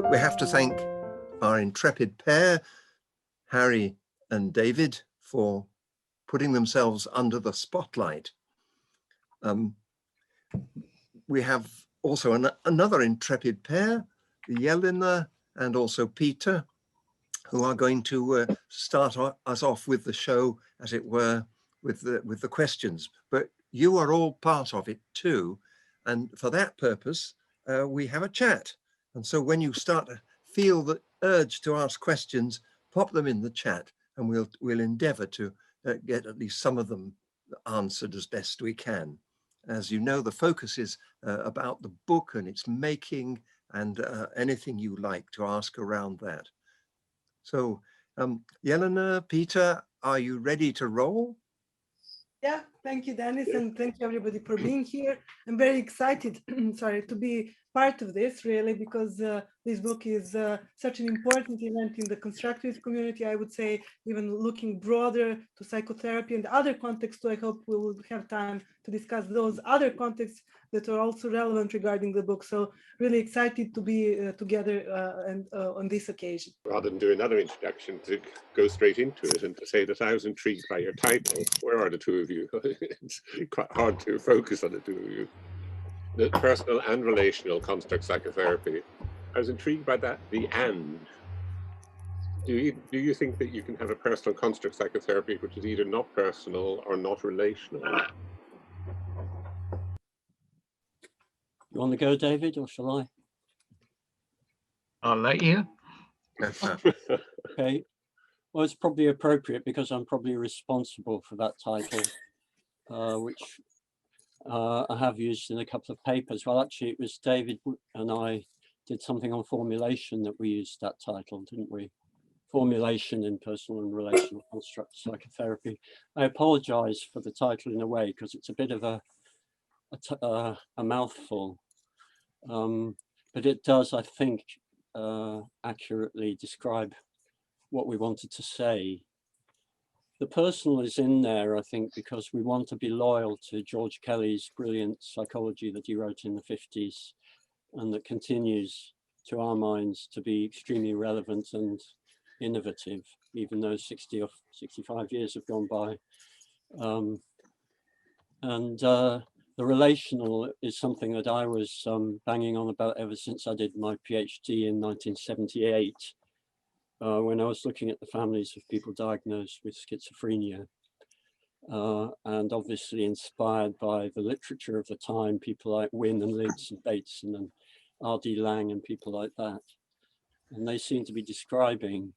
we have to thank our intrepid pair, Harry and David, for putting themselves under the spotlight. We have also another intrepid pair, Jelena and also Peter, who are going to start us off with the show, as it were, with the questions. But you are all part of it too, and for that purpose, we have a chat. And so when you start to feel the urge to ask questions, pop them in the chat, and we'll endeavour to get at least some of them answered as best we can. As you know, the focus is about the book and its making, and anything you like to ask around that. So, Jelena, Peter, are you ready to roll? Yeah, thank you, Dennis, and thank you everybody for being here. I'm very excited, sorry, to be part of this, really, because this book is such an important event in the constructivist community. I would say, even looking broader to psychotherapy and other contexts, so I hope we will have time to discuss those other contexts that are also relevant regarding the book. So really excited to be together and on this occasion. Rather than do another introduction, to go straight into it and to say that I was intrigued by your title. Where are the two of you? It's quite hard to focus on the two of you. The personal and relational construct psychotherapy. I was intrigued by that, the and. Do you think that you can have a personal construct psychotherapy which is either not personal or not relational? You want to go, David, or shall I? I'll let you. Okay. Well, it's probably appropriate because I'm probably responsible for that title, which I have used in a couple of papers. Well, actually, it was David and I did something on formulation that we used that title, didn't we? Formulation in personal and relational construct psychotherapy. I apologize for the title in a way because it's a bit of a mouthful, but it does, I think, accurately describe what we wanted to say. The personal is in there, I think, because we want to be loyal to George Kelly's brilliant psychology that he wrote in the 50s and that continues, to our minds, to be extremely relevant and innovative, even though 60 or 65 years have gone by. The relational is something that I was banging on about ever since I did my PhD in 1978, when I was looking at the families of people diagnosed with schizophrenia, and obviously inspired by the literature of the time, people like Wynne and Liggs and Bateson and R.D. Lang and people like that. And they seem to be describing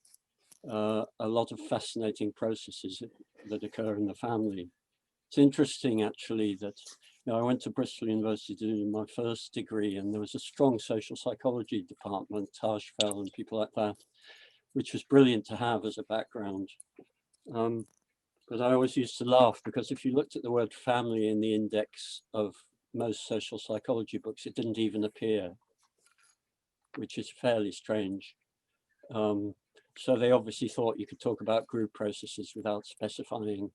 a lot of fascinating processes that occur in the family. It's interesting, actually, that I went to Bristol University to do my first degree, and there was a strong social psychology department, Taj Fell and people like that, which was brilliant to have as a background. But I always used to laugh because if you looked at the word family in the index of most social psychology books, it didn't even appear, which is fairly strange. So they obviously thought you could talk about group processes without specifying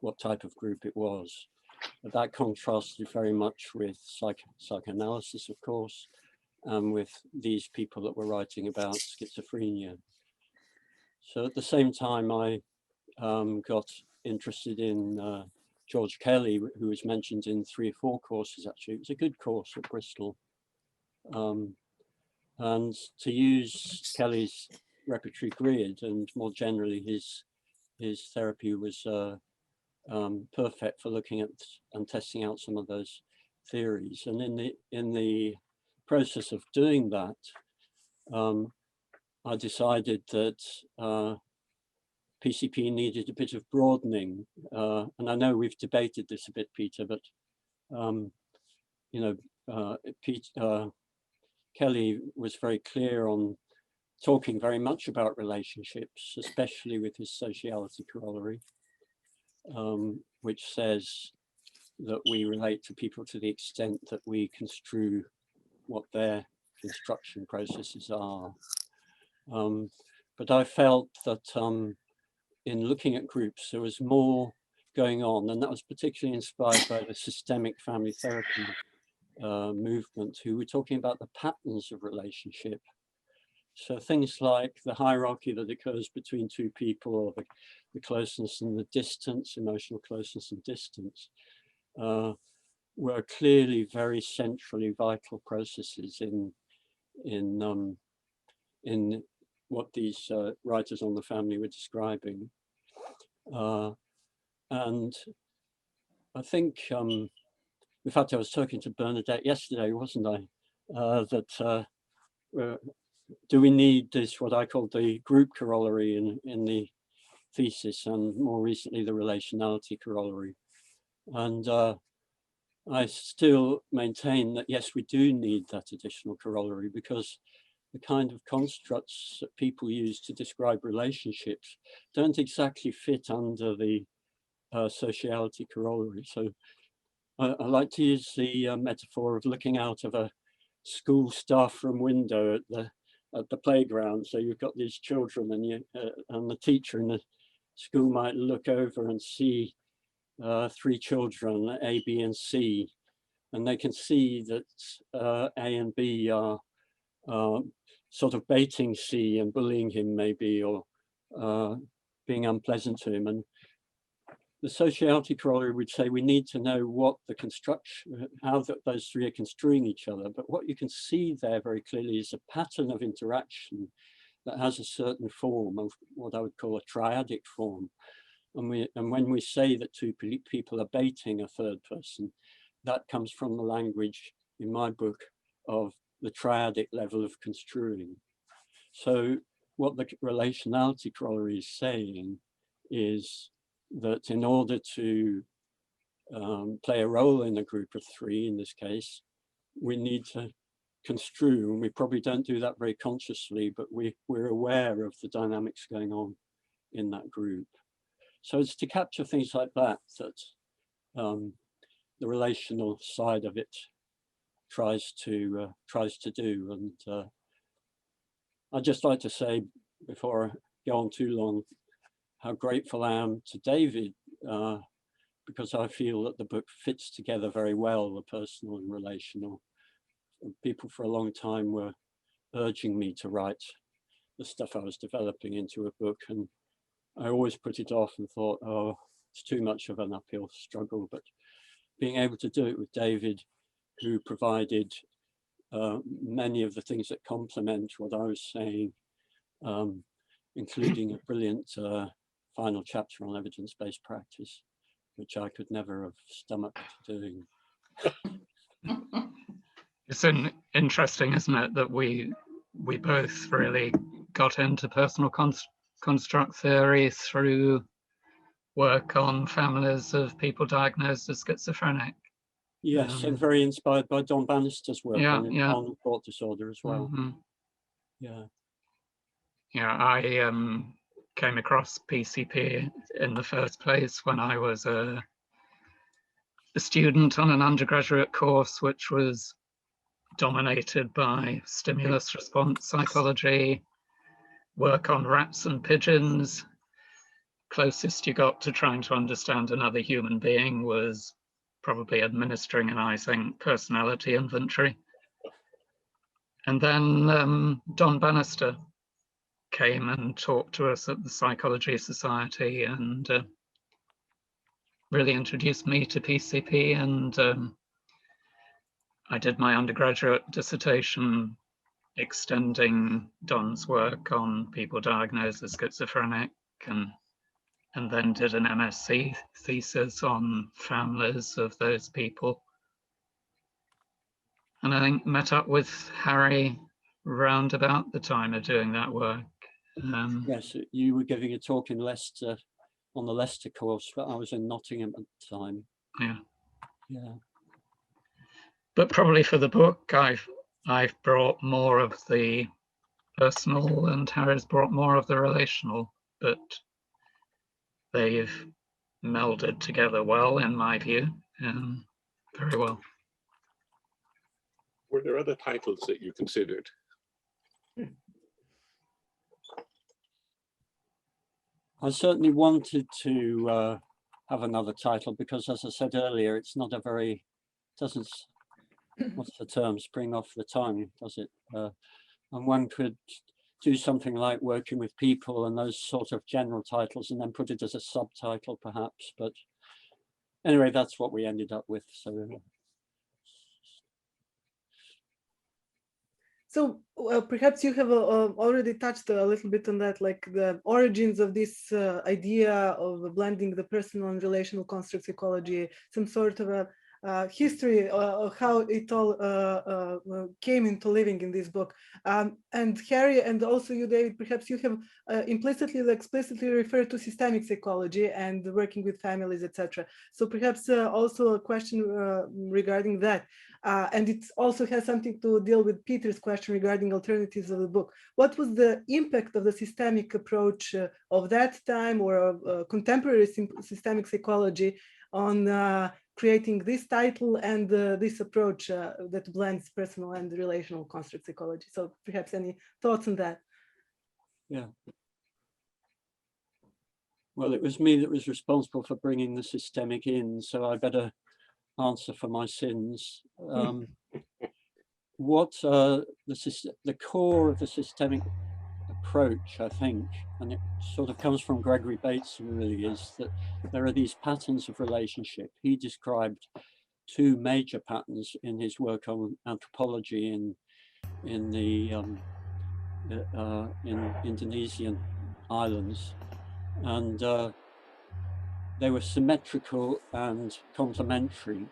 what type of group it was. But that contrasted very much with psychoanalysis, of course, and with these people that were writing about schizophrenia. So at the same time, I got interested in George Kelly, who was mentioned in 3 or 4 courses, actually. It was a good course at Bristol. And to use Kelly's repertory grid and more generally his therapy was perfect for looking at and testing out some of those theories. And in the process of doing that, I decided that PCP needed a bit of broadening. And I know we've debated this a bit, Peter, but Kelly was very clear on talking very much about relationships, especially with his Sociality Corollary, which says that we relate to people to the extent that we construe what their construction processes are. But I felt that in looking at groups, there was more going on, and that was particularly inspired by the systemic family therapy movement, who were talking about the patterns of relationship So things like the hierarchy that occurs between two people, or the closeness and the distance, emotional closeness and distance, were clearly very centrally vital processes in what these writers on the family were describing. And I think, in fact, I was talking to Bernadette yesterday, wasn't I? That do we need this, what I call the group corollary in the thesis, and more recently the relationality corollary? And I still maintain that yes, we do need that additional corollary, because the kind of constructs that people use to describe relationships don't exactly fit under the sociality corollary. So I like to use the metaphor of looking out of a school staff room window at the playground. So you've got these children, and the teacher in the school might look over and see 3 children, A, B, and C, and they can see that A and B are sort of baiting C and bullying him maybe, or being unpleasant to him. And the sociality corollary would say we need to know what the construction, how those 3 are construing each other. But what you can see there very clearly is a pattern of interaction that has a certain form of what I would call a triadic form. And when we say that 2 people are baiting a third person, that comes from the language in my book of the triadic level of construing. So what the relationality corollary is saying is that in order to play a role in a group of 3, in this case, we need to construe, and we probably don't do that very consciously, but we're aware of the dynamics going on in that group. So it's to capture things like that the relational side of it tries to do. And I'd just like to say, before I go on too long, how grateful I am to David, because I feel that the book fits together very well, the personal and relational. And people for a long time were urging me to write the stuff I was developing into a book, and I always put it off and thought, oh, it's too much of an uphill struggle. But being able to do it with David, who provided many of the things that complement what I was saying, including a brilliant final chapter on evidence-based practice, which I could never have stomached doing. It's interesting, isn't it, that we both really got into personal construct theory through work on families of people diagnosed as schizophrenic. Yes, and very inspired by Don Bannister's work on thought disorder as well. Yeah, I came across PCP in the first place when I was a student on an undergraduate course which was dominated by stimulus response psychology, work on rats and pigeons. Closest you got to trying to understand another human being was probably administering an, I think, personality inventory. And then Don Bannister came and talked to us at the Psychology Society and really introduced me to PCP. And I did my undergraduate dissertation extending Don's work on people diagnosed as schizophrenic, and then did an MSc thesis on families of those people. And I think met up with Harry round about the time of doing that work. Yes, you were giving a talk in Leicester on the Leicester course, but I was in Nottingham at the time. Yeah. But probably for the book, I've brought more of the personal, and Harry's brought more of the relational, but they've melded together well, in my view, very well. Were there other titles that you considered? I certainly wanted to have another title because, as I said earlier, it's not a very, doesn't, what's the term, spring off the tongue, does it? And one could do something like working with people and those sort of general titles, and then put it as a subtitle perhaps. But anyway, that's what we ended up with. So perhaps you have already touched a little bit on that, like the origins of this idea of blending the personal and relational construct psychology, some sort of a history of how it all came into living in this book. And Harry, and also you, David, perhaps you have implicitly or explicitly referred to systemic psychology and working with families, etc. So perhaps also a question regarding that. And it also has something to deal with Peter's question regarding alternatives of the book. What was the impact of the systemic approach of that time, or of contemporary systemic psychology, on creating this title and this approach that blends personal and relational construct psychology? So perhaps any thoughts on that? Yeah. Well, it was me that was responsible for bringing the systemic in, so I better answer for my sins. What the core of the systemic approach, I think, and it sort of comes from Gregory Bateson, really, is that there are these patterns of relationship. He described two major patterns in his work on anthropology in the in Indonesian islands, and they were symmetrical and complementary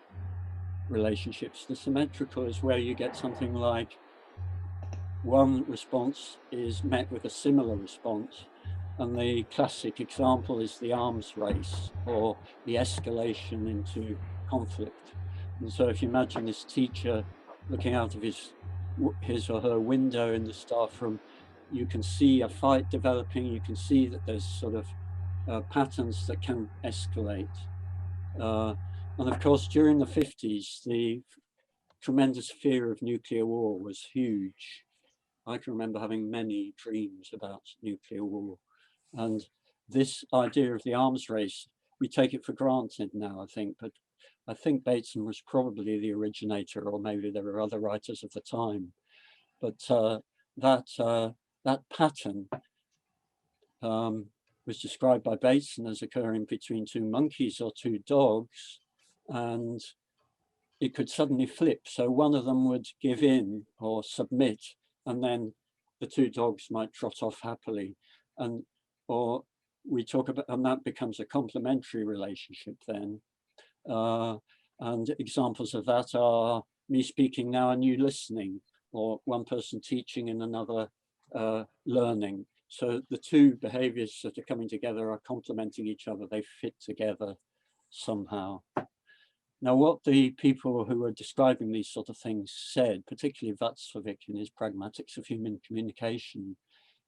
relationships. The symmetrical is where you get something like one response is met with a similar response, and the classic example is the arms race or the escalation into conflict. And so if you imagine this teacher looking out of his or her window in the staff room, you can see a fight developing, you can see that there's sort of patterns that can escalate. And of course, during the 50s, the tremendous fear of nuclear war was huge. I can remember having many dreams about nuclear war. And this idea of the arms race, we take it for granted now, I think, but I think Bateson was probably the originator, or maybe there were other writers of the time. But that pattern was described by Bateson as occurring between two monkeys or two dogs, and it could suddenly flip. So one of them would give in or submit, and then the two dogs might trot off happily. And or we talk about, and that becomes a complementary relationship then. And examples of that are me speaking now and you listening, or one person teaching and another learning. So the two behaviors that are coming together are complementing each other. They fit together somehow. Now, what the people who were describing these sort of things said, particularly Václavic in his Pragmatics of Human Communication,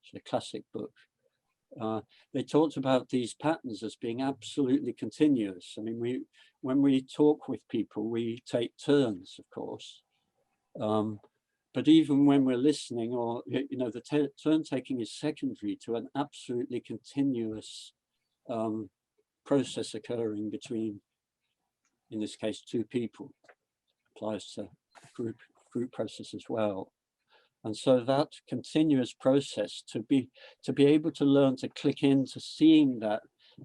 which is a classic book, they talked about these patterns as being absolutely continuous. I mean, when we talk with people, we take turns, of course. But even when we're listening, or, you know, the turn taking is secondary to an absolutely continuous process occurring between, in this case, two people. Applies to group process as well. And so that continuous process, to be able to learn to click into seeing that,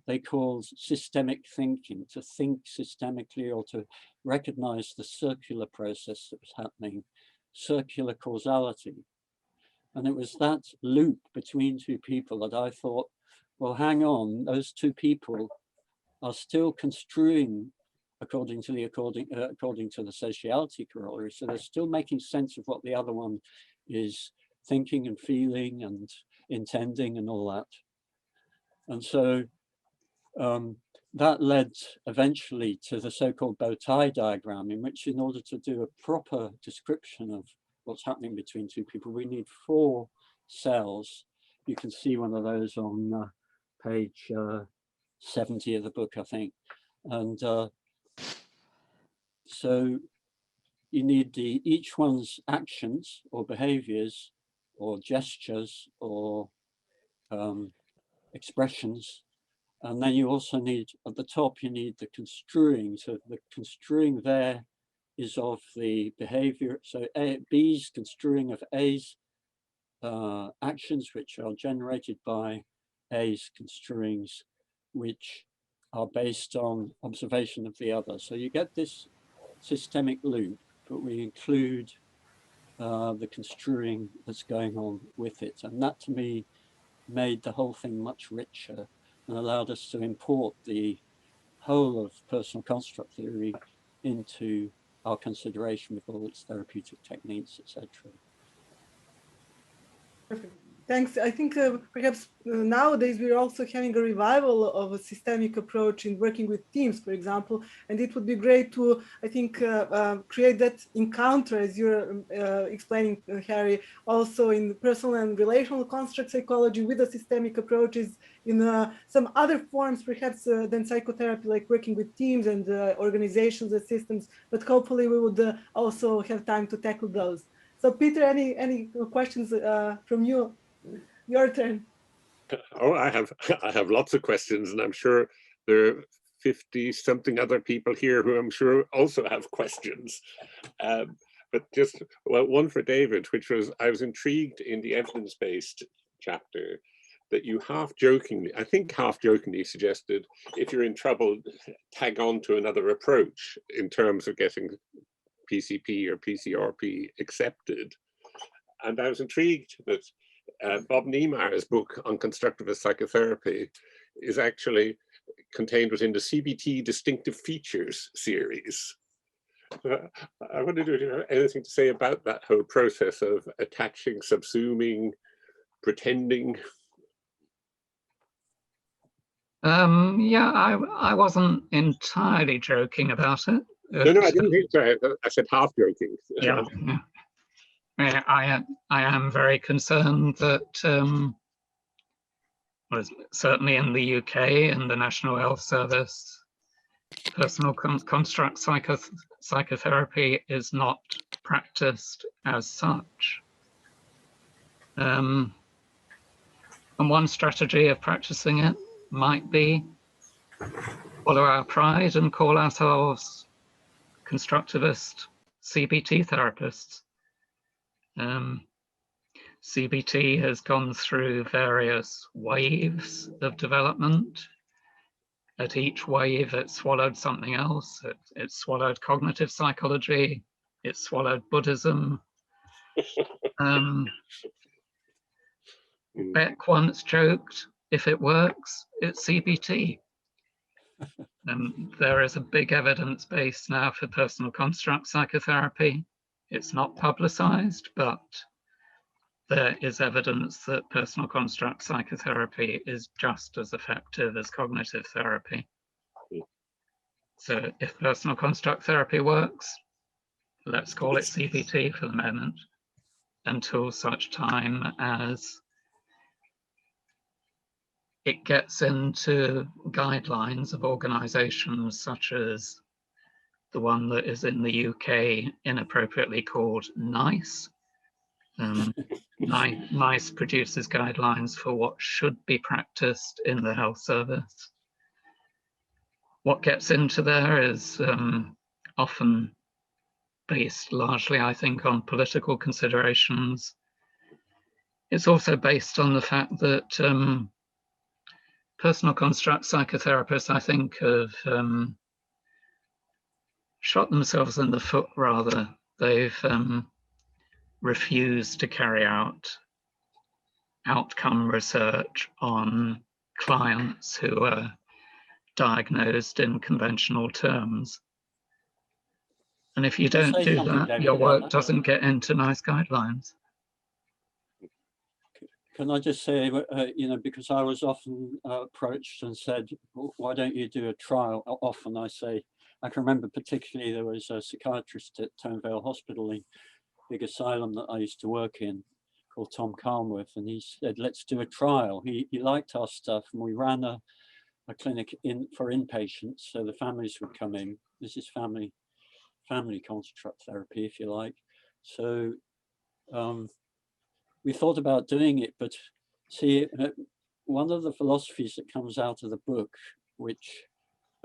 they call systemic thinking, to think systemically, or to recognize the circular process that was happening, circular causality. And it was that loop between two people that I thought, well, hang on, those two people are still construing according to the sociality corollary. So they're still making sense of what the other one is thinking and feeling and intending and all that. And so that led eventually to the so-called bow tie diagram, in which, in order to do a proper description of what's happening between two people, we need 4 cells. You can see one of those on page 70 of the book, I think. And so you need each one's actions or behaviors or gestures or expressions. And then you also need, at the top, you need the construing. So the construing there is of the behavior. So B's construing of A's actions which are generated by A's construings, which are based on observation of the other. So you get this systemic loop, but we include the construing that's going on with it. And that to me made the whole thing much richer and allowed us to import the whole of personal construct theory into our consideration with all its therapeutic techniques, etc. Perfect. Thanks. I think perhaps nowadays we're also having a revival of a systemic approach in working with teams, for example, and it would be great to, I think, create that encounter, as you're explaining, Harry, also in personal and relational construct psychology with the systemic approaches in some other forms, perhaps than psychotherapy, like working with teams and organizations and systems, but hopefully we would also have time to tackle those. So Peter, any questions from you? Your turn. Oh, I have lots of questions, and I'm sure there are 50-something other people here who I'm sure also have questions. But just, well, one for David, which was, I was intrigued in the evidence-based chapter that you half-jokingly, I think half-jokingly suggested, if you're in trouble, tag on to another approach in terms of getting PCP or PCRP accepted. And I was intrigued that Bob Niemeyer's book on constructivist psychotherapy is actually contained within the CBT Distinctive Features series. I wondered if you have anything to say about that whole process of attaching, subsuming, pretending. Yeah, I wasn't entirely joking about it. No, I didn't think so. I said half joking. Yeah. I am very concerned that, well, certainly in the UK, in the National Health Service, personal construct psychotherapy is not practiced as such. And one strategy of practicing it might be follow our pride and call ourselves constructivist CBT therapists. CBT has gone through various waves of development. At each wave, it swallowed something else. It swallowed cognitive psychology. It swallowed Buddhism. Beck once joked, if it works, it's CBT. There is a big evidence base now for personal construct psychotherapy. It's not publicized, but there is evidence that personal construct psychotherapy is just as effective as cognitive therapy. So if personal construct therapy works, let's call it CBT for the moment, until such time as it gets into guidelines of organizations such as the one that is in the UK inappropriately called NICE. NICE produces guidelines for what should be practiced in the health service. What gets into there is often based largely, I think, on political considerations. It's also based on the fact that personal construct psychotherapists, I think, have shot themselves in the foot, rather. They've refused to carry out outcome research on clients who are diagnosed in conventional terms. And if you don't do that, your work doesn't get into NICE guidelines. Can I just say, you know, because I was often approached and said, why don't you do a trial? Often I say, I can remember particularly there was a psychiatrist at Tonevale Hospital, the big asylum that I used to work in, called Tom Calmworth, and he said, let's do a trial. He liked our stuff, and we ran a clinic for inpatients, so the families would come in. This is family construct therapy, if you like. So we thought about doing it, but see, one of the philosophies that comes out of the book, which,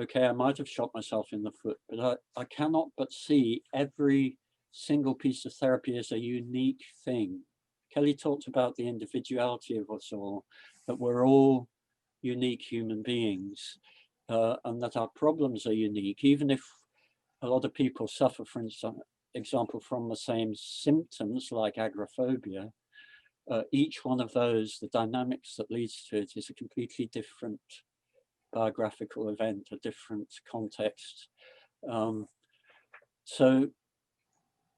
okay, I might have shot myself in the foot, but I cannot but see every single piece of therapy as a unique thing. Kelly talked about the individuality of us all, that we're all unique human beings, and that our problems are unique, even if a lot of people suffer, for example, from the same symptoms like agoraphobia. Each one of those, the dynamics that leads to it is a completely different biographical event, a different context. So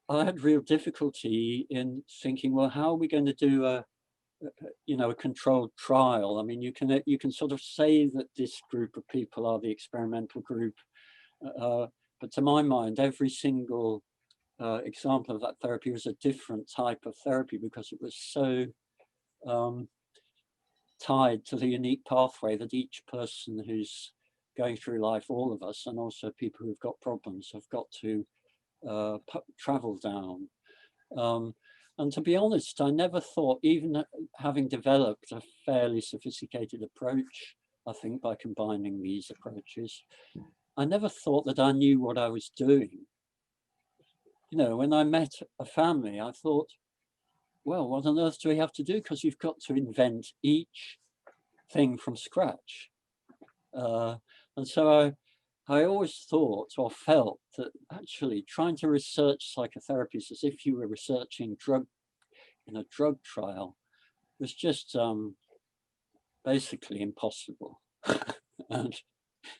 I had real difficulty in thinking, well, how are we going to do a controlled trial? I mean, you can sort of say that this group of people are the experimental group, but to my mind, every single example of that therapy was a different type of therapy because it was so tied to the unique pathway that each person who's going through life, all of us, and also people who've got problems, have got to travel down. And to be honest, I never thought, even having developed a fairly sophisticated approach, I think by combining these approaches, I never thought that I knew what I was doing. You know, when I met a family, I thought, well, what on earth do we have to do? Because you've got to invent each thing from scratch. And so I always thought or felt that actually trying to research psychotherapy as if you were researching in a drug trial was just basically impossible. And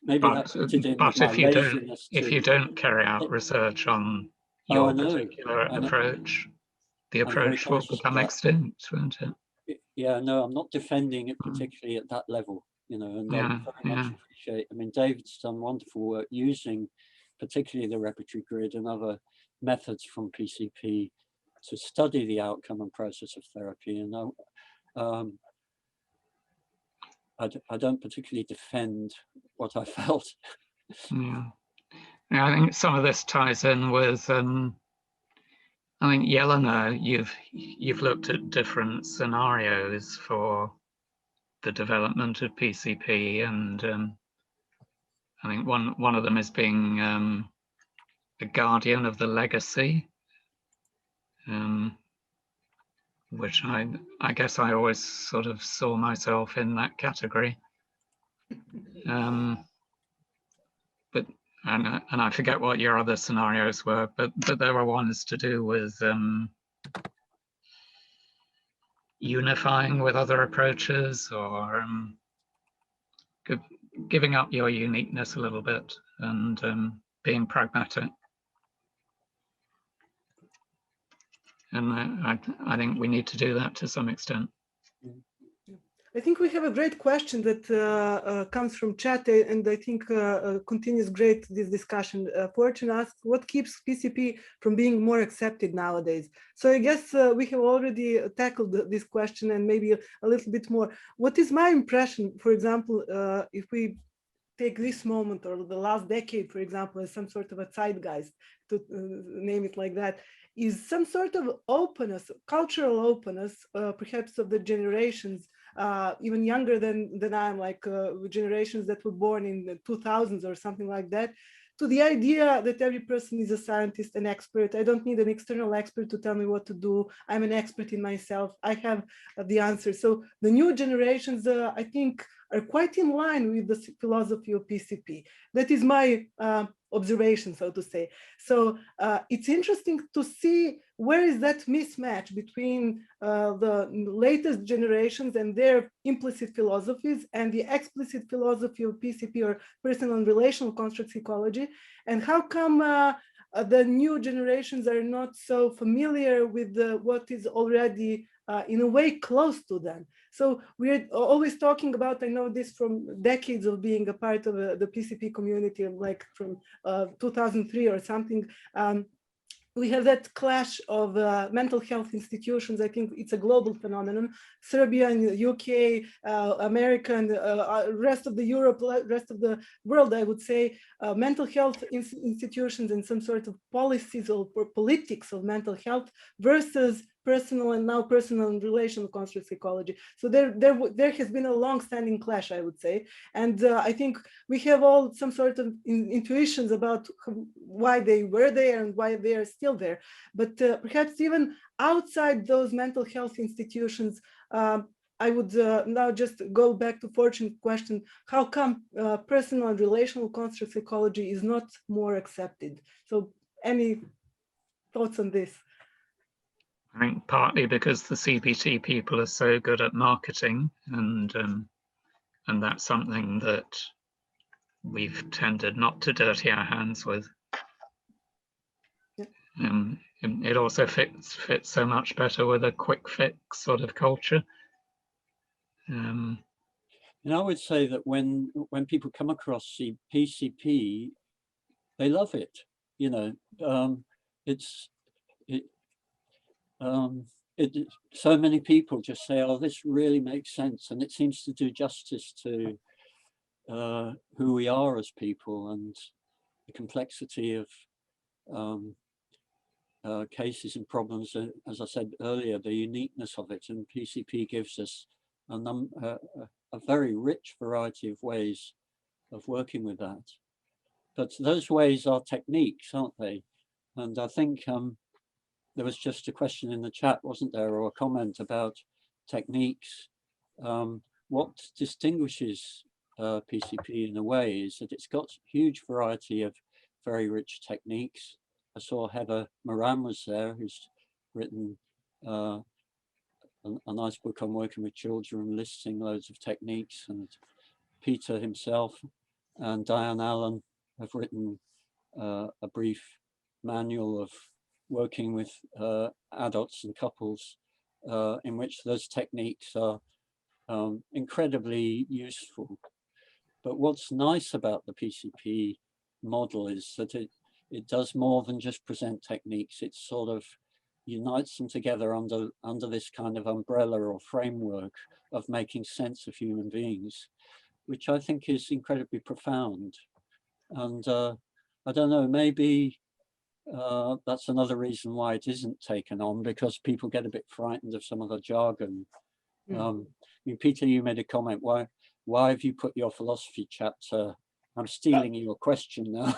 maybe that's But if you don't carry out research on your particular approach, the approach will become extinct, won't it? Yeah, no, I'm not defending it particularly at that level, you know, and I very much appreciate. I mean, David's done wonderful work using particularly the repertory grid and other methods from PCP to study the outcome and process of therapy. And I don't particularly defend what I felt. Yeah, I think some of this ties in with I think, Jelena, you've looked at different scenarios for the development of PCP, and I think one of them is being a guardian of the legacy, which I guess I always sort of saw myself in that category. But and I forget what your other scenarios were, but there were ones to do with unifying with other approaches, or giving up your uniqueness a little bit and being pragmatic. And I think we need to do that to some extent. I think we have a great question that comes from chat, and I think continues great this discussion. Fortune asks, what keeps PCP from being more accepted nowadays? So I guess we have already tackled this question and maybe a little bit more. What is my impression, for example, if we take this moment or the last decade, for example, as some sort of a zeitgeist, to name it like that, is some sort of openness, cultural openness, perhaps of the generations, even younger than I'm, like generations that were born in the 2000s or something like that, to the idea that every person is a scientist, an expert. I don't need an external expert to tell me what to do. I'm an expert in myself. I have the answer. So the new generations, I think, are quite in line with the philosophy of PCP. That is my observation, so to say. So it's interesting to see where is that mismatch between the latest generations and their implicit philosophies and the explicit philosophy of PCP, or personal and relational construct psychology, and how come the new generations are not so familiar with what is already in a way close to them. So we're always talking about, I know this from decades of being a part of the PCP community, like from 2003 or something. We have that clash of mental health institutions. I think it's a global phenomenon. Serbia and the UK, America, and rest of the Europe, rest of the world, I would say, mental health institutions and some sort of policies or politics of mental health versus personal and now personal and relational construct psychology. So there has been a long-standing clash, I would say. And I think we have all some sort of intuitions about why they were there and why they are still there. But perhaps even outside those mental health institutions, I would now just go back to Fortune's question, how come personal and relational construct psychology is not more accepted? So any thoughts on this? I think partly because the CBT people are so good at marketing, and that's something that we've tended not to dirty our hands with. It also fits so much better with a quick fix sort of culture. And I would say that when people come across the PCP, they love it. You know, so many people just say, "Oh, this really makes sense," and it seems to do justice to who we are as people and the complexity of cases and problems. As I said earlier, the uniqueness of it, and PCP gives us a very rich variety of ways of working with that. But those ways are techniques, aren't they? And I think there was just a question in the chat, wasn't there, or a comment about techniques. What distinguishes PCP in a way is that it's got huge variety of very rich techniques. I saw Heather Moran was there, who's written a nice book on working with children, listing loads of techniques, and Peter himself and Diane Allen have written a brief manual of working with adults and couples in which those techniques are incredibly useful. But what's nice about the PCP model is that it does more than just present techniques. It sort of unites them together under this kind of umbrella or framework of making sense of human beings, which I think is incredibly profound. And I don't know, maybe that's another reason why it isn't taken on, because people get a bit frightened of some of the jargon. I mean, Peter, you made a comment, why have you put your philosophy chapter? I'm stealing your question now.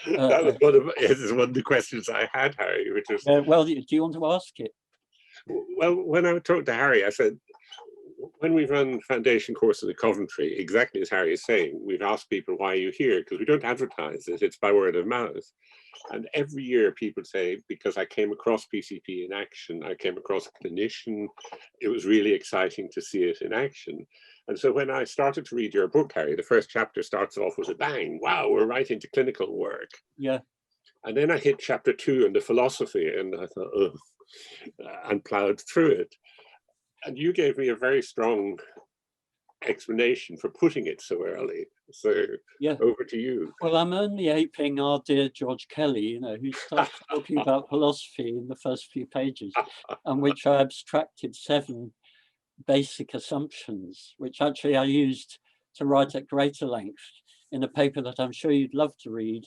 That was one of the questions I had, Harry, which is... well, do you want to ask it? Well, when I talked to Harry, I said, when we've run foundation courses at Coventry, exactly as Harry is saying, we've asked people, why are you here? Because we don't advertise it, it's by word of mouth. And every year people say, because I came across PCP in action, I came across a clinician, it was really exciting to see it in action. And so when I started to read your book, Harry, the first chapter starts off with a bang, wow, we're right into clinical work. Yeah. And then I hit chapter 2 on the philosophy, and I thought, oh, and plowed through it. And you gave me a very strong explanation for putting it so early. So yeah, over to you. Well, I'm only aping our dear George Kelly, you know, who starts talking about philosophy in the first few pages, and which I abstracted 7 basic assumptions, which actually I used to write at greater length in a paper that I'm sure you'd love to read,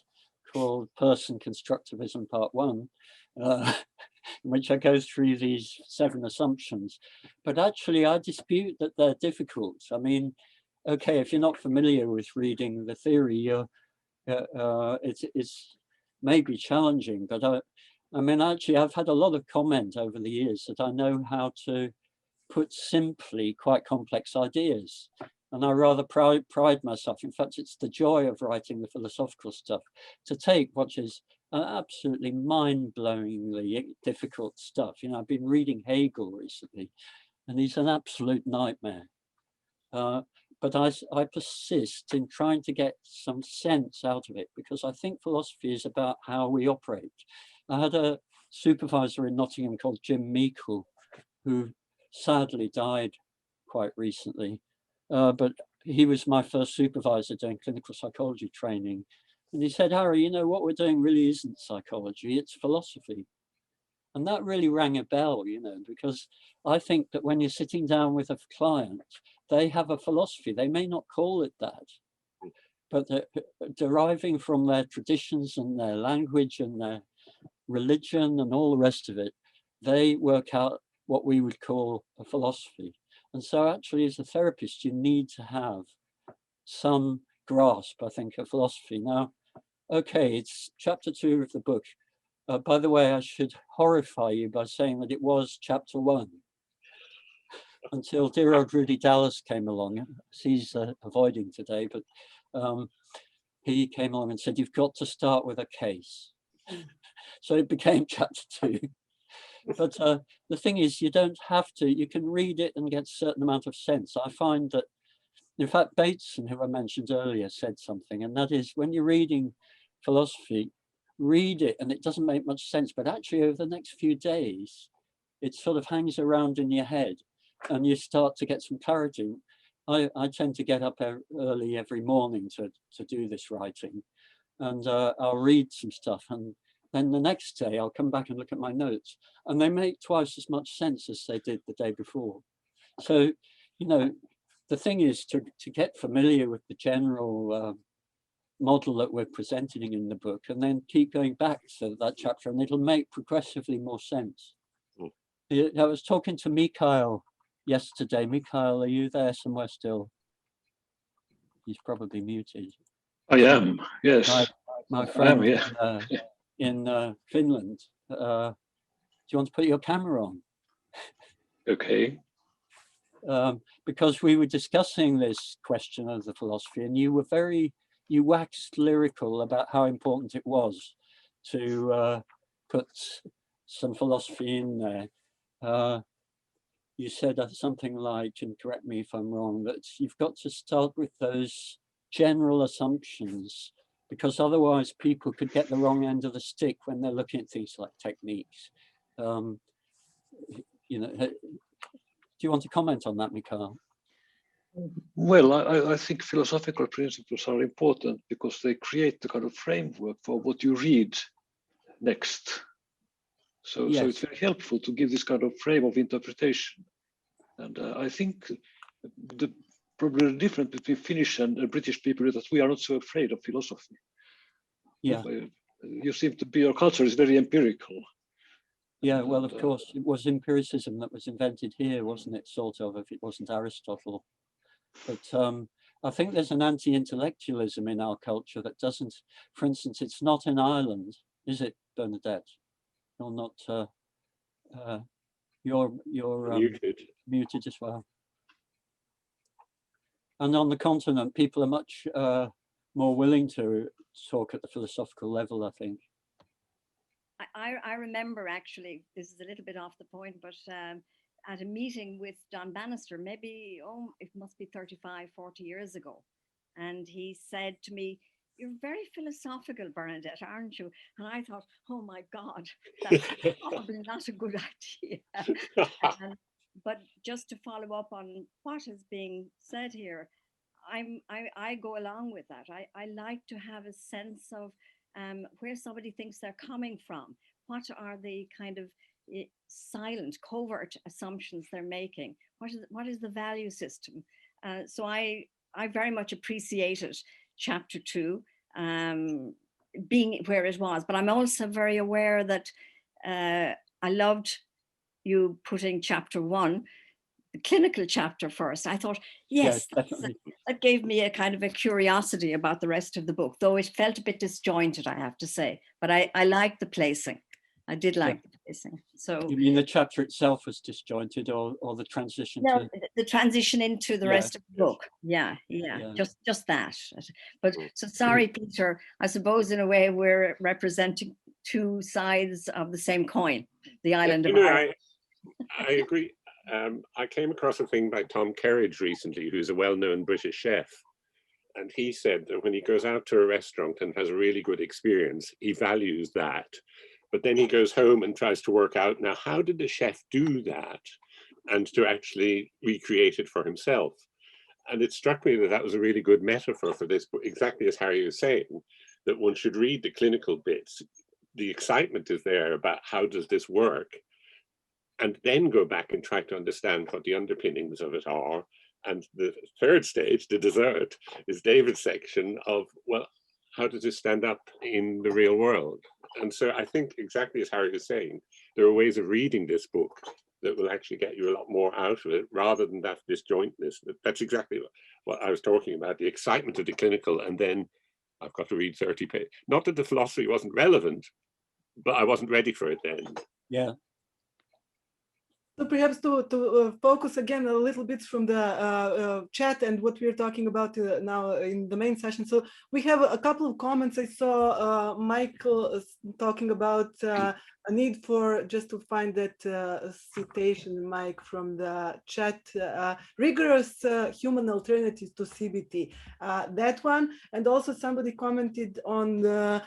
called Person Constructivism Part 1, in which I go through these 7 assumptions. But actually I dispute that they're difficult. I mean, okay, if you're not familiar with reading the theory, it's maybe challenging, but I mean, actually I've had a lot of comment over the years that I know how to put simply quite complex ideas. And I rather pride myself, in fact, it's the joy of writing the philosophical stuff, to take what is absolutely mind-blowingly difficult stuff. You know, I've been reading Hegel recently, and he's an absolute nightmare. But I persist in trying to get some sense out of it, because I think philosophy is about how we operate. I had a supervisor in Nottingham called Jim Meikle, who sadly died quite recently. But he was my first supervisor doing clinical psychology training. And he said, Harry, you know, what we're doing really isn't psychology, it's philosophy. And that really rang a bell, you know, because I think that when you're sitting down with a client, they have a philosophy. They may not call it that, but deriving from their traditions and their language and their religion and all the rest of it, they work out what we would call a philosophy. And so actually as a therapist, you need to have some grasp, I think, of philosophy. Now, okay, it's chapter 2 of the book. By the way, I should horrify you by saying that it was chapter 1 until dear old Rudy Dallas came along. He's avoiding today, but he came along and said, you've got to start with a case. So it became chapter 2. But the thing is, you don't have to, you can read it and get a certain amount of sense. I find that, in fact, Bateson, who I mentioned earlier, said something, and that is when you're reading philosophy, read it and it doesn't make much sense, but actually over the next few days, it sort of hangs around in your head and you start to get some clarity. I tend to get up early every morning to do this writing, and I'll read some stuff, and then the next day I'll come back and look at my notes, and they make twice as much sense as they did the day before. So, you know, the thing is to get familiar with the general model that we're presenting in the book, and then keep going back to that chapter, and it'll make progressively more sense. I was talking to Mikhail yesterday. Mikhail, are you there somewhere still? He's probably muted. I am, yes. My friend I am, in Finland. Do you want to put your camera on? Okay. Because we were discussing this question of the philosophy, and you waxed lyrical about how important it was to put some philosophy in there. You said something like, and correct me if I'm wrong, that you've got to start with those general assumptions, because otherwise people could get the wrong end of the stick when they're looking at things like techniques. You know, do you want to comment on that, Mikhail? Well, I think philosophical principles are important because they create the kind of framework for what you read next. So it's very helpful to give this kind of frame of interpretation. And I think probably the difference between Finnish and British people is that we are not so afraid of philosophy. Yeah. You seem to be, your culture is very empirical. Yeah, well, of course, it was empiricism that was invented here, wasn't it, sort of, if it wasn't Aristotle. But I think there's an anti-intellectualism in our culture that doesn't, for instance, it's not in Ireland, is it, Bernadette? You're not, you're muted as well. And on the continent, people are much more willing to talk at the philosophical level, I think. I remember, actually, this is a little bit off the point, but at a meeting with John Bannister, maybe, it must be 35, 40 years ago. And he said to me, "You're very philosophical, Bernadette, aren't you?" And I thought, oh my God, that's probably not a good idea. But just to follow up on what is being said here, I go along with that. I like to have a sense of where somebody thinks they're coming from. What are the kind of silent, covert assumptions they're making? What is the value system? So I very much appreciated chapter 2 being where it was, but I'm also very aware that I loved you putting chapter 1, the clinical chapter, first. I thought, yes, that gave me a kind of a curiosity about the rest of the book, though it felt a bit disjointed, I have to say. But I liked the placing. I did like the placing. So you mean the chapter itself was disjointed, or the transition? No, to the transition into the rest of the book. Yeah. Just that. But so sorry, Peter. I suppose in a way we're representing two sides of the same coin. The island of Ireland. I agree. I came across a thing by Tom Kerridge recently, who's a well-known British chef. And he said that when he goes out to a restaurant and has a really good experience, he values that. But then he goes home and tries to work out, now, how did the chef do that? And to actually recreate it for himself. And it struck me that that was a really good metaphor for this, exactly as Harry was saying, that one should read the clinical bits. The excitement is there about how does this work? And then go back and try to understand what the underpinnings of it are. And the third stage, the dessert, is David's section of, well, how does this stand up in the real world? And so I think exactly as Harry was saying, there are ways of reading this book that will actually get you a lot more out of it rather than that disjointness. That's exactly what I was talking about, the excitement of the clinical, and then I've got to read 30 pages. Not that the philosophy wasn't relevant, but I wasn't ready for it then. Yeah. So perhaps to focus again a little bit from the chat and what we're talking about now in the main session. So we have a couple of comments. I saw Michael talking about a need for, just to find that citation, Mike, from the chat, rigorous human alternatives to CBT. That one, and also somebody commented on the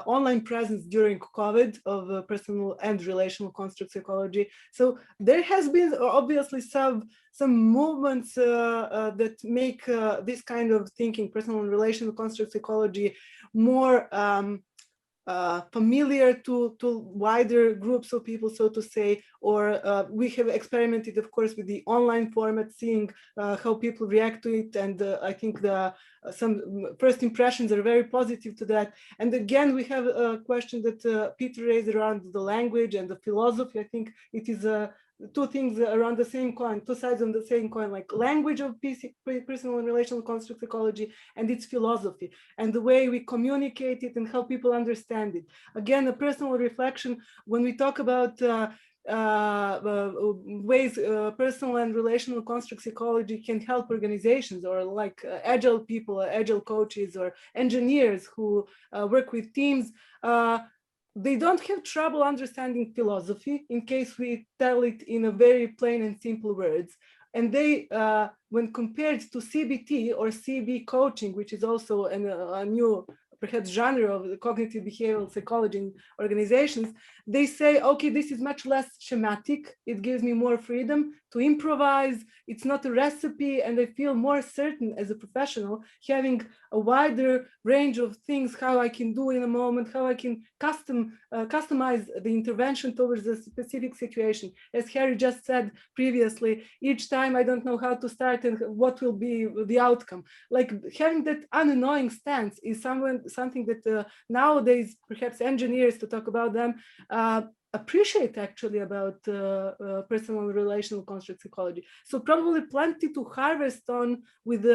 online presence during COVID of personal and relational construct psychology. So there has been obviously some movements that make this kind of thinking, personal and relational construct psychology, more familiar to wider groups of people, so to say, or we have experimented, of course, with the online format, seeing how people react to it, and I think some first impressions are very positive to that. And again, we have a question that Peter raised around the language and the philosophy. I think it is two things around the same coin, two sides on the same coin, like language of personal and relational construct psychology and its philosophy, and the way we communicate it and how people understand it. Again, a personal reflection, when we talk about ways personal and relational construct psychology can help organizations, or like agile people, agile coaches, or engineers who work with teams, they don't have trouble understanding philosophy in case we tell it in a very plain and simple words. And they, when compared to CBT or CB coaching, which is also a new perhaps genre of the cognitive behavioral psychology in organizations, they say, okay, this is much less schematic. It gives me more freedom to improvise. It's not a recipe, and I feel more certain as a professional, having a wider range of things, how I can do in a moment, how I can customize the intervention towards a specific situation. As Harry just said previously, each time I don't know how to start and what will be the outcome. Like having that unknowing stance is something that nowadays, perhaps engineers, to talk about them, appreciate actually about personal and relational construct psychology. So probably plenty to harvest on with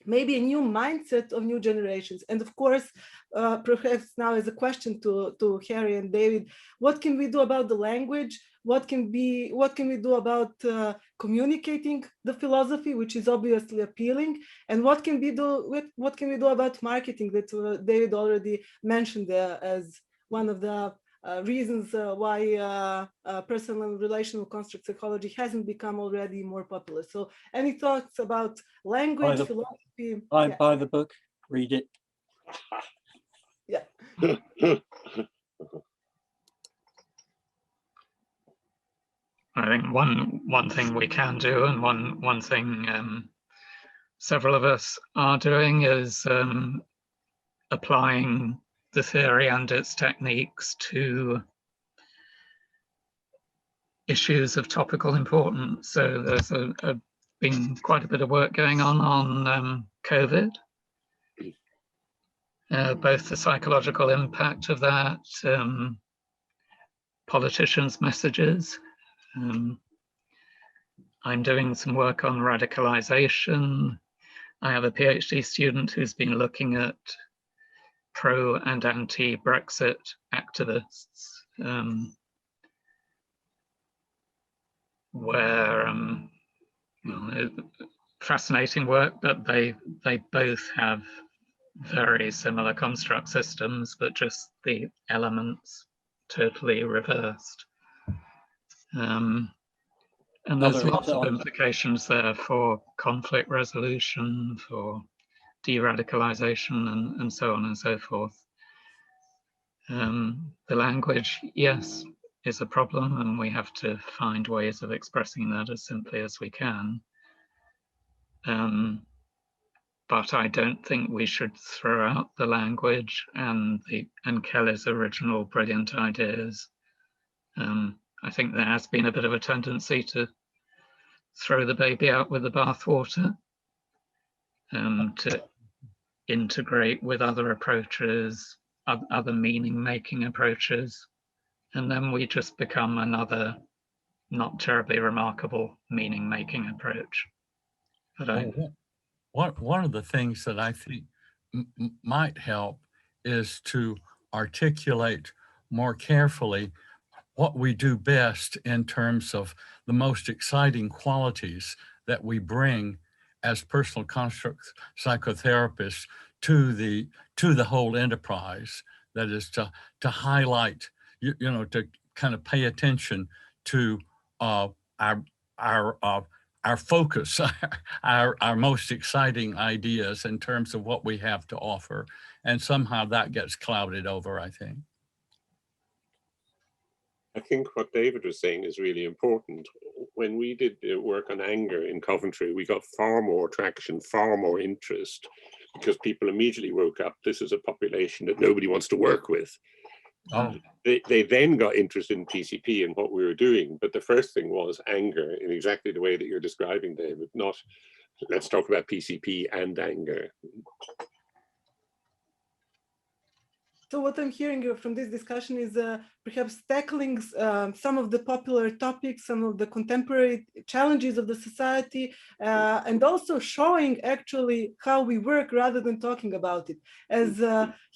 maybe a new mindset of new generations. And of course, perhaps now as a question to Harry and David, what can we do about the language? What can we do about communicating the philosophy, which is obviously appealing? And what can we do about marketing, that David already mentioned as one of the reasons why personal and relational construct psychology hasn't become already more popular. So any thoughts about language, philosophy? Buy the book, read it. Yeah. I think one thing we can do, and one thing several of us are doing, is applying the theory and its techniques to issues of topical importance. So there's been quite a bit of work going on COVID, both the psychological impact of that, politicians' messages. I'm doing some work on radicalization. I have a PhD student who's been looking at pro and anti-Brexit activists, where fascinating work, but they both have very similar construct systems, but just the elements totally reversed. And there's lots of implications there for conflict resolution, for de-radicalization, and so on and so forth. The language, yes, is a problem, and we have to find ways of expressing that as simply as we can. But I don't think we should throw out the language and Kelly's original brilliant ideas. I think there has been a bit of a tendency to throw the baby out with the bathwater, to integrate with other approaches other meaning-making approaches, and then we just become another not terribly remarkable meaning-making approach. But one of the things that I think might help is to articulate more carefully what we do best in terms of the most exciting qualities that we bring as personal construct psychotherapists to the whole enterprise. That is to highlight, you know, to kind of pay attention to our focus, our most exciting ideas in terms of what we have to offer. And somehow that gets clouded over, I think. I think what David was saying is really important. When we did work on anger in Coventry, we got far more traction, far more interest, because people immediately woke up. This is a population that nobody wants to work with. Oh. They then got interested in PCP and what we were doing. But the first thing was anger in exactly the way that you're describing, David, not let's talk about PCP and anger. So what I'm hearing from this discussion is perhaps tackling some of the popular topics, some of the contemporary challenges of the society, and also showing actually how we work rather than talking about it. As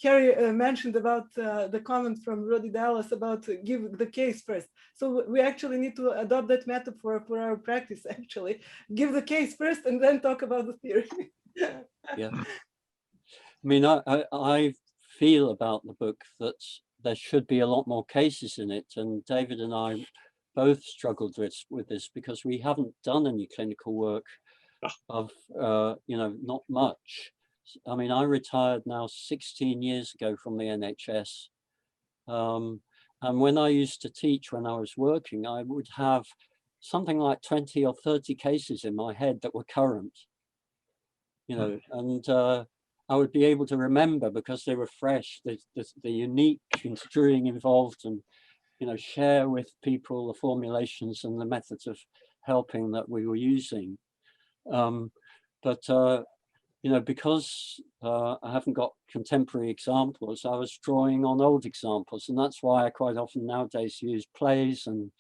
Harry mentioned about the comment from Roddy Dallas about give the case first. So we actually need to adopt that metaphor for our practice, actually. Give the case first and then talk about the theory. Yeah. I mean, I feel about the book that there should be a lot more cases in it, and David and I both struggled with this because we haven't done any clinical work of you know, not much. I mean, I retired now 16 years ago from the NHS, and when I used to teach, when I was working, I would have something like 20 or 30 cases in my head that were current, you know, and I would be able to remember because they were fresh, the unique construing involved, and, you know, share with people the formulations and the methods of helping that we were using. But you know, because I haven't got contemporary examples, I was drawing on old examples, and that's why I quite often nowadays use plays and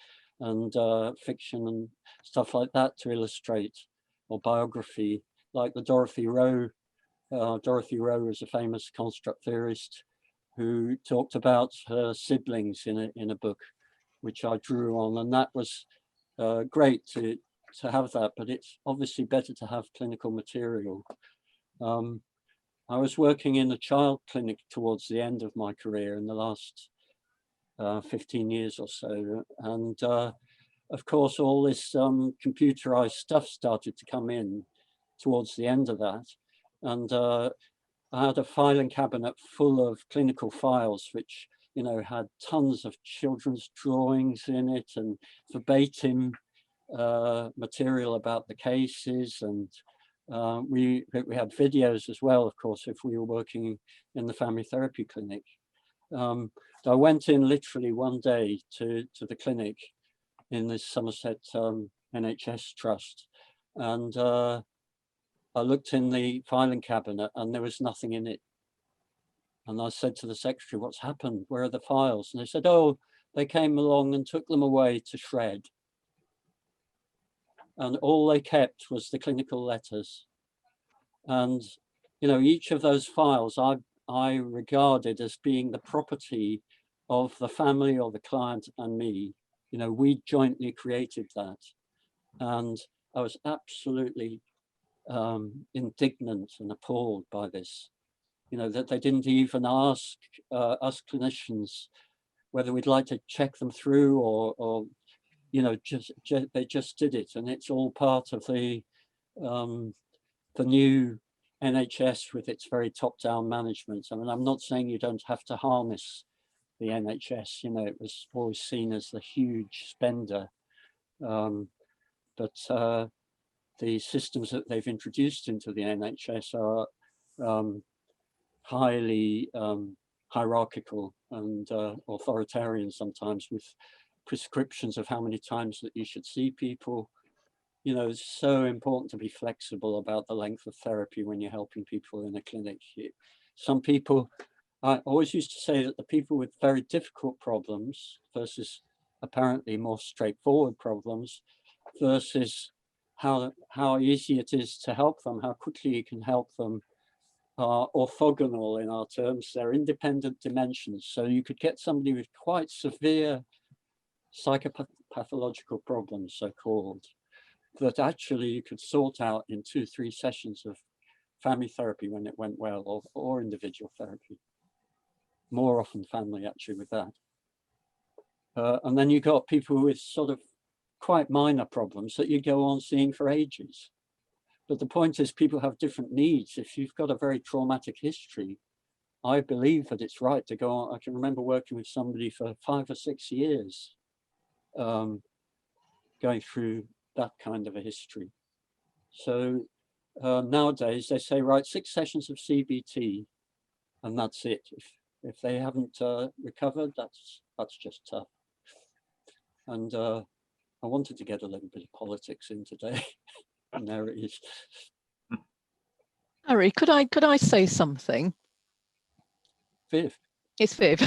fiction and stuff like that to illustrate, or biography, like the Dorothy Rowe. Dorothy Rowe is a famous construct theorist who talked about her siblings in a book, which I drew on, and that was great to have that, but it's obviously better to have clinical material. I was working in a child clinic towards the end of my career in the last 15 years or so, and of course all this computerized stuff started to come in towards the end of that. And I had a filing cabinet full of clinical files, which, you know, had tons of children's drawings in it and verbatim material about the cases. And we had videos as well, of course, if we were working in the family therapy clinic. So I went in literally one day to the clinic in this Somerset NHS trust, and I looked in the filing cabinet and there was nothing in it. And I said to the secretary, what's happened? Where are the files? And they said, oh, they came along and took them away to shred. And all they kept was the clinical letters. And, you know, each of those files I regarded as being the property of the family or the client and me. You know, we jointly created that. And I was absolutely indignant and appalled by this, you know, that they didn't even ask us clinicians whether we'd like to check them through, or you know, they just did it, and it's all part of the new NHS with its very top-down management. I mean, I'm not saying you don't have to harness the NHS, you know, it was always seen as the huge spender, but the systems that they've introduced into the NHS are highly hierarchical and authoritarian sometimes, with prescriptions of how many times that you should see people. You know, it's so important to be flexible about the length of therapy when you're helping people in a clinic. Some people I always used to say that the people with very difficult problems versus apparently more straightforward problems versus how easy it is to help them, how quickly you can help them, are orthogonal in our terms. They're independent dimensions. So you could get somebody with quite severe psychopathological problems, so-called, that actually you could sort out in 2-3 sessions of family therapy when it went well, or individual therapy. More often family actually with that. And then you got people with sort of quite minor problems that you go on seeing for ages. But the point is, people have different needs. If you've got a very traumatic history, I believe that it's right to go on. I can remember working with somebody for 5 or 6 years, going through that kind of a history. So nowadays they say, right, 6 sessions of CBT, and that's it. If they haven't recovered, that's just tough. And I wanted to get a little bit of politics in today, and there it is. Harry, could I say something? Viv. It's Viv.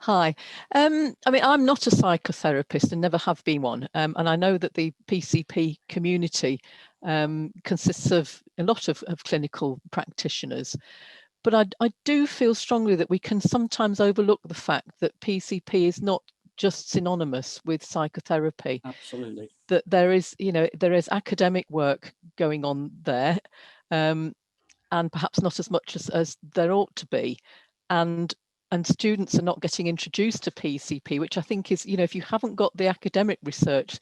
Hi. I mean, I'm not a psychotherapist and never have been one. And I know that the PCP community consists of a lot of clinical practitioners. But I do feel strongly that we can sometimes overlook the fact that PCP is not just synonymous with psychotherapy. Absolutely. That there is, there is academic work going on there, and perhaps not as much as there ought to be. And students are not getting introduced to PCP, which I think is, if you haven't got the academic research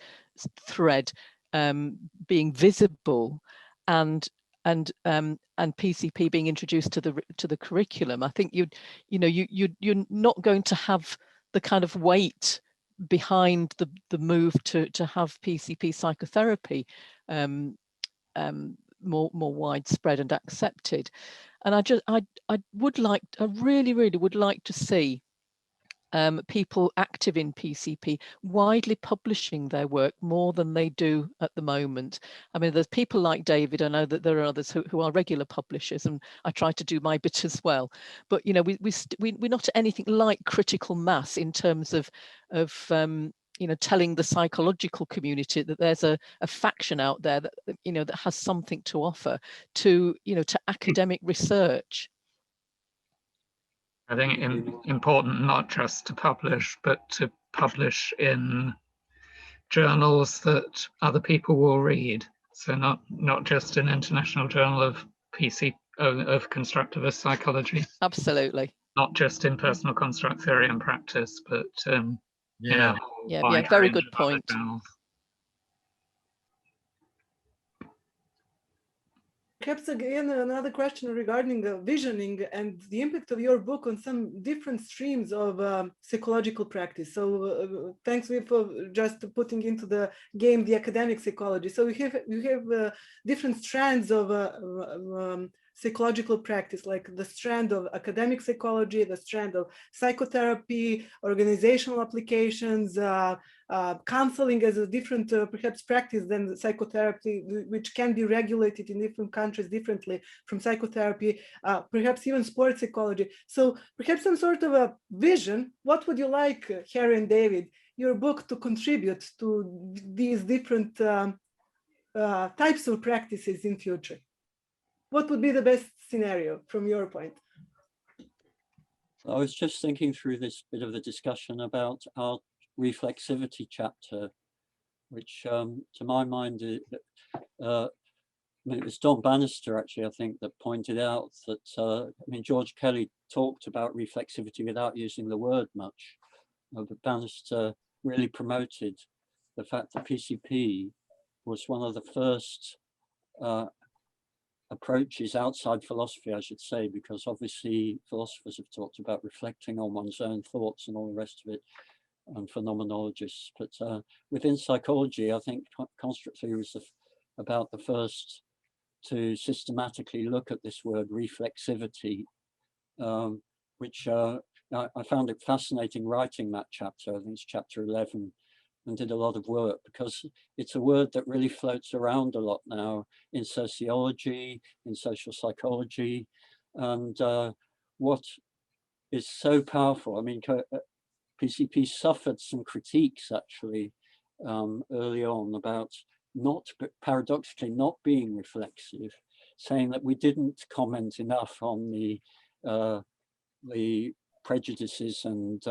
thread being visible and PCP being introduced to the curriculum, I think you're not going to have the kind of weight behind the move to have PCP psychotherapy more widespread and accepted. And I really would like to see people active in PCP widely publishing their work more than they do at the moment. I mean, there's people like David. I know that there are others who are regular publishers, and I try to do my bit as well. But we're not anything like critical mass in terms of telling the psychological community that there's a faction out there that that has something to offer to academic research. I think important not just to publish, but to publish in journals that other people will read. So not just an international journal of of constructivist psychology. Absolutely. Not just in personal construct theory and practice, but yeah, very good point. Perhaps again, another question regarding visioning and the impact of your book on some different streams of psychological practice. So thanks for just putting into the game the academic psychology. So you have different strands of psychological practice, like the strand of academic psychology, the strand of psychotherapy, organizational applications, counseling as a different perhaps practice than psychotherapy, which can be regulated in different countries differently from psychotherapy, perhaps even sports psychology. So perhaps some sort of a vision. What would you like, Harry and David, your book to contribute to these different types of practices in future? What would be the best scenario from your point? I was just thinking through this bit of the discussion about our reflexivity chapter, which to my mind, it was Don Bannister actually, I think, that pointed out that, George Kelly talked about reflexivity without using the word much, but Bannister really promoted the fact that PCP was one of the first approaches outside philosophy, I should say, because obviously philosophers have talked about reflecting on one's own thoughts and all the rest of it, and phenomenologists. But within psychology, I think construct theory was about the first to systematically look at this word reflexivity, which I found it fascinating writing that chapter. I think it's chapter 11. And did a lot of work because it's a word that really floats around a lot now in sociology, in social psychology, and what is so powerful. I mean, PCP suffered some critiques actually early on about paradoxically not being reflexive, saying that we didn't comment enough on the prejudices and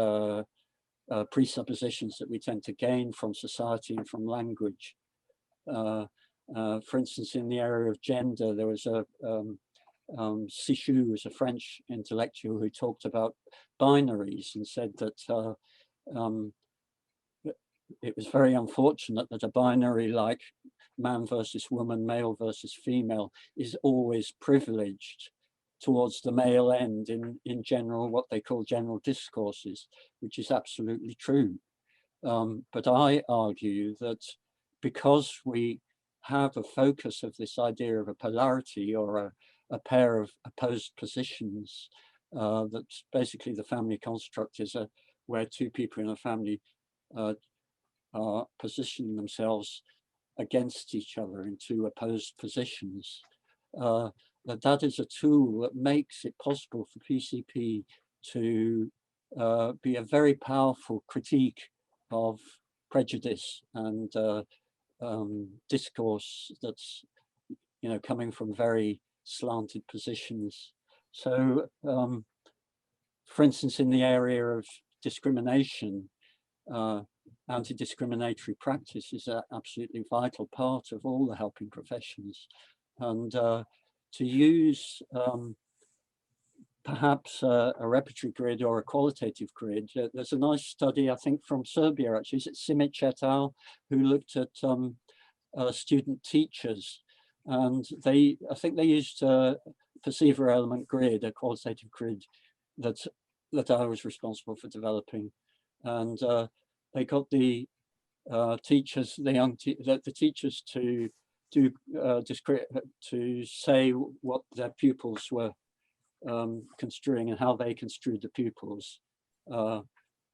presuppositions that we tend to gain from society and from language. For instance, in the area of gender, there was a Sichu was a French intellectual who talked about binaries and said that it was very unfortunate that a binary like man versus woman, male versus female, is always privileged towards the male end in general, what they call general discourses, which is absolutely true. But I argue that because we have a focus of this idea of a polarity or a pair of opposed positions, that's basically the family construct is where two people in a family are positioning themselves against each other in two opposed positions. That is a tool that makes it possible for PCP to be a very powerful critique of prejudice and discourse that's, you know, coming from very slanted positions. So, for instance, in the area of discrimination, anti-discriminatory practice is an absolutely vital part of all the helping professions. And to use perhaps a repertory grid or a qualitative grid, there's a nice study, I think, from Serbia, actually, it's Simic et al., who looked at student teachers. And I think they used a perceiver element grid, a qualitative grid that I was responsible for developing. And they got the teachers, the teachers to do to say what their pupils were construing and how they construed the pupils,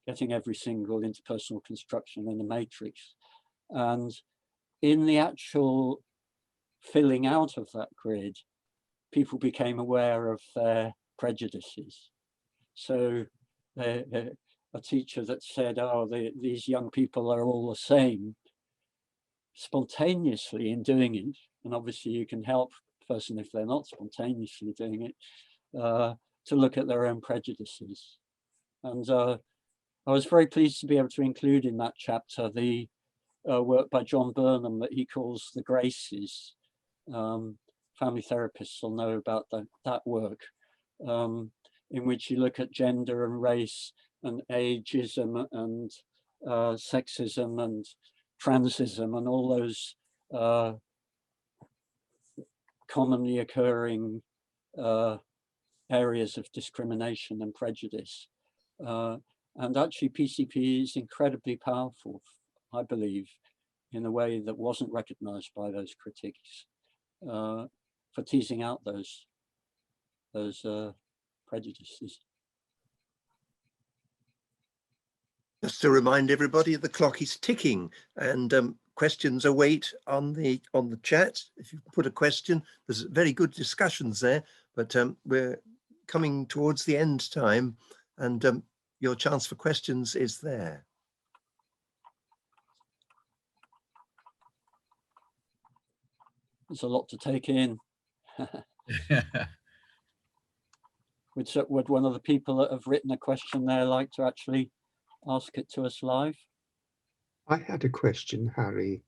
getting every single interpersonal construction in the matrix. And in the actual filling out of that grid, people became aware of their prejudices. So a teacher that said, oh, these young people are all the same, spontaneously in doing it, and obviously you can help a person if they're not spontaneously doing it, to look at their own prejudices. And I was very pleased to be able to include in that chapter the work by John Burnham that he calls The Graces. Family therapists will know about that work, in which you look at gender and race and ageism and sexism and transism and all those commonly occurring areas of discrimination and prejudice. And actually PCP is incredibly powerful, I believe, in a way that wasn't recognized by those critiques, for teasing out those prejudices. Just to remind everybody, the clock is ticking, and questions await on the chat. If you put a question, there's very good discussions there, but we're coming towards the end time, and your chance for questions is there. There's a lot to take in. Would one of the people that have written a question there like to actually ask it to us live? I had a question, Harry,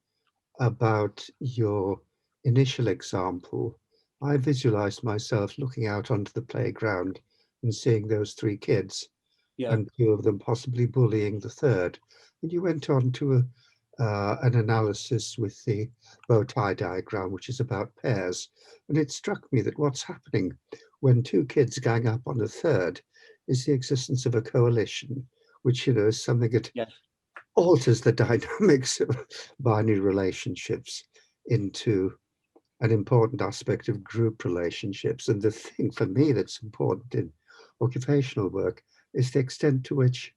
about your initial example. I visualized myself looking out onto the playground and seeing those three kids, and two of them possibly bullying the third. And you went on to an analysis with the bow tie diagram, which is about pairs. And it struck me that what's happening when two kids gang up on the third is the existence of a coalition, which, you know, is something that alters the dynamics of binary relationships into an important aspect of group relationships. And the thing for me that's important in occupational work is the extent to which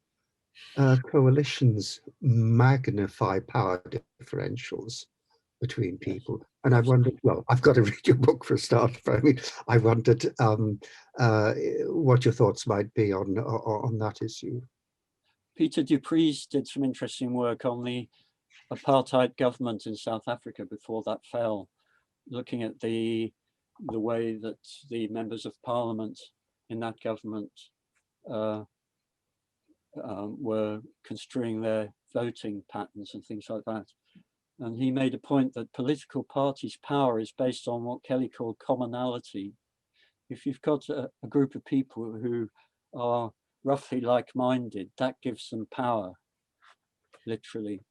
coalitions magnify power differentials between people. And I wondered, well, I've got to read your book for a start, but I mean, I wondered what your thoughts might be on that issue. Peter Dupree's did some interesting work on the apartheid government in South Africa before that fell, looking at the way that the members of parliament in that government were construing their voting patterns and things like that. And he made a point that political parties' power is based on what Kelly called commonality. If you've got a group of people who are roughly like-minded, that gives them power, literally.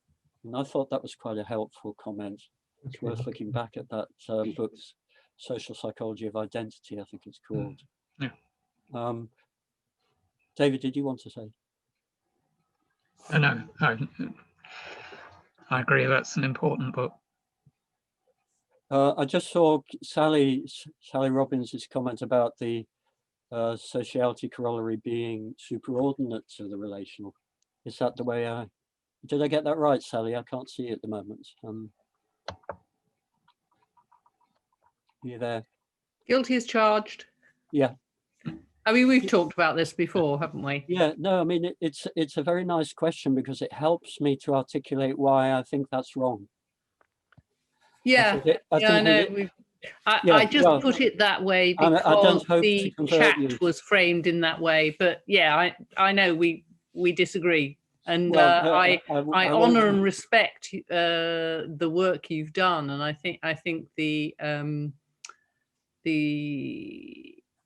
And I thought that was quite a helpful comment. It's worth looking back at that book's Social Psychology of Identity, I think it's called. Yeah. David, did you want to say? No, I agree, that's an important book. I just saw Sally Robbins' comment about the sociality corollary being superordinate to the relational. Is that the way did I get that right, Sally? I can't see it at the moment. You there? Guilty as charged. Yeah. I mean, we've talked about this before, haven't we? Yeah, no, I mean, it's a very nice question because it helps me to articulate why I think that's wrong. Yeah, I know. I just put it that way because the chat was framed in that way. But yeah, I know we disagree, and I honour and respect the work you've done, and I think the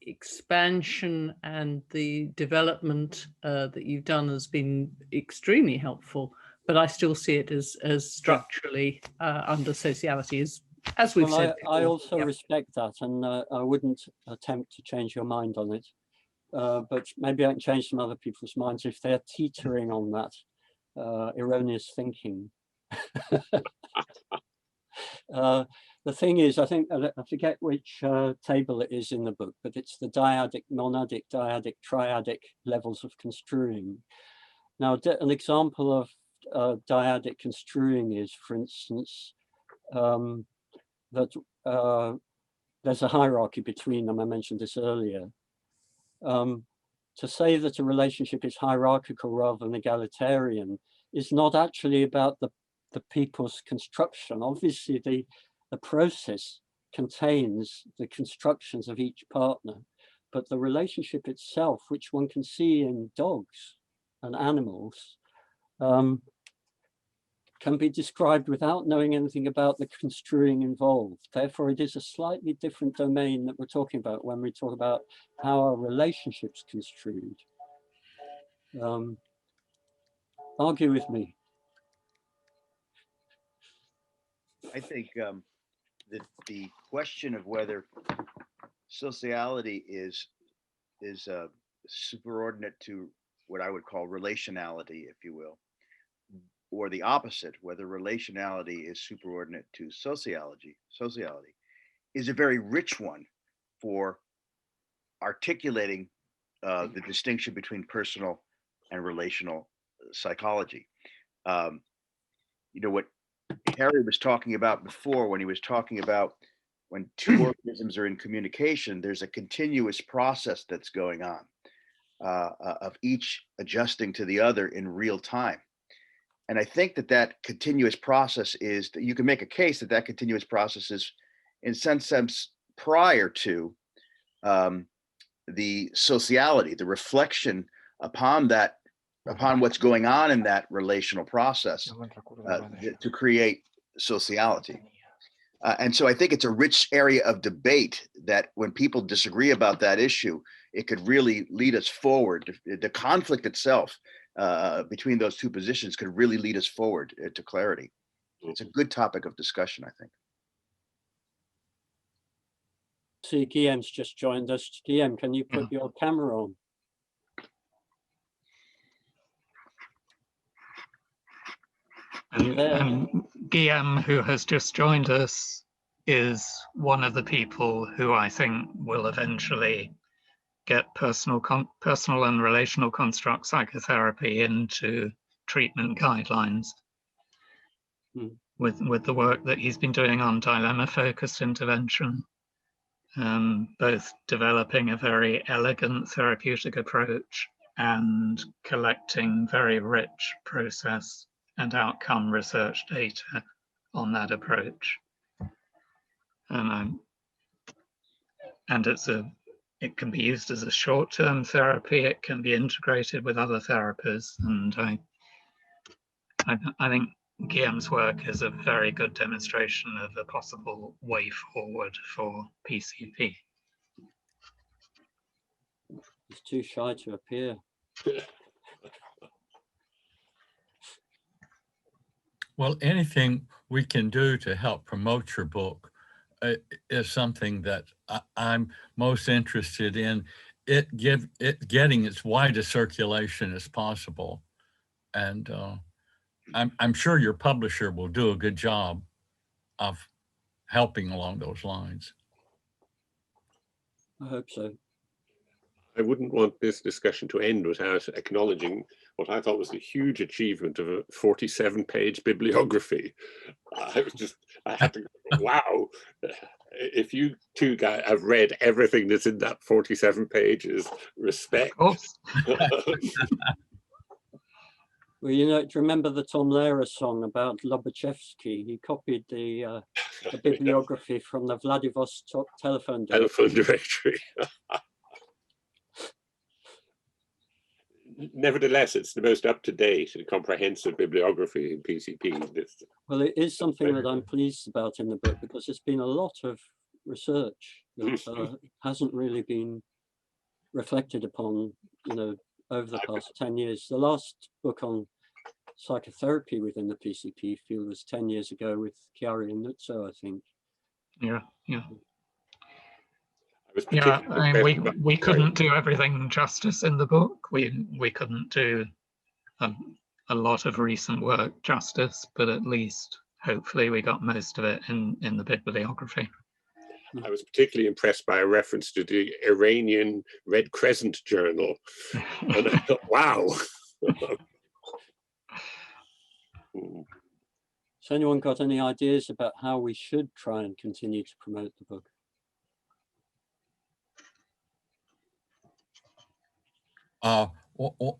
expansion and the development that you've done has been extremely helpful. But I still see it as structurally under sociality, as we've said before. I also respect that, and I wouldn't attempt to change your mind on it. But maybe I can change some other people's minds if they're teetering on that erroneous thinking. The thing is, I think, I forget which table it is in the book, but it's the dyadic, monadic, dyadic, triadic levels of construing. Now, an example of dyadic construing is, for instance, that there's a hierarchy between them. I mentioned this earlier. To say that a relationship is hierarchical rather than egalitarian is not actually about the people's construction. Obviously, the process contains the constructions of each partner, but the relationship itself, which one can see in dogs and animals, can be described without knowing anything about the construing involved. Therefore, it is a slightly different domain that we're talking about when we talk about how our relationships construed. Argue with me. I think that the question of whether sociality is superordinate to what I would call relationality, if you will, or the opposite, whether relationality is superordinate to sociality, is a very rich one for articulating the distinction between personal and relational psychology. You know, what Harry was talking about before, when he was talking about when two organisms are in communication, there's a continuous process that's going on of each adjusting to the other in real time. And I think that continuous process is, that you can make a case that continuous process is in some sense prior to the sociality, the reflection upon what's going on in that relational process to create sociality. And so I think it's a rich area of debate that when people disagree about that issue, it could really lead us forward. The conflict itself between those two positions could really lead us forward to clarity. It's a good topic of discussion, I think. See, Guillem's just joined us. Guillem, can you put your camera on? And Guillem, who has just joined us, is one of the people who I think will eventually get personal and relational construct psychotherapy into treatment guidelines. with the work that he's been doing on dilemma-focused intervention, both developing a very elegant therapeutic approach and collecting very rich process and outcome research data on that approach. And it can be used as a short-term therapy. It can be integrated with other therapies, and I think Guillaume's work is a very good demonstration of a possible way forward for PCP. He's too shy to appear. Well, anything we can do to help promote your book is something that I'm most interested in. It getting its widest circulation as possible, and I'm sure your publisher will do a good job of helping along those lines. I hope so. I wouldn't want this discussion to end without acknowledging what I thought was the huge achievement of a 47-page bibliography. I had to go, wow. If you two guys have read everything that's in that 47 pages, respect. Of course. Well, you know, do you remember the Tom Lehrer song about Lobachevsky? He copied the bibliography from the Vladivostok telephone directory. Nevertheless, it's the most up-to-date and comprehensive bibliography in PCP. Well, it is something that I'm pleased about in the book, because there's been a lot of research that hasn't really been reflected upon, you know, over the past 10 years. The last book on psychotherapy within the PCP field was 10 years ago with Chiari and Nuzzo, I think. Yeah. I mean, we couldn't do everything justice in the book. We couldn't do a lot of recent work justice, but at least hopefully we got most of it in the bibliography. I was particularly impressed by a reference to the Iranian Red Crescent Journal, and I thought, wow. So anyone got any ideas about how we should try and continue to promote the book?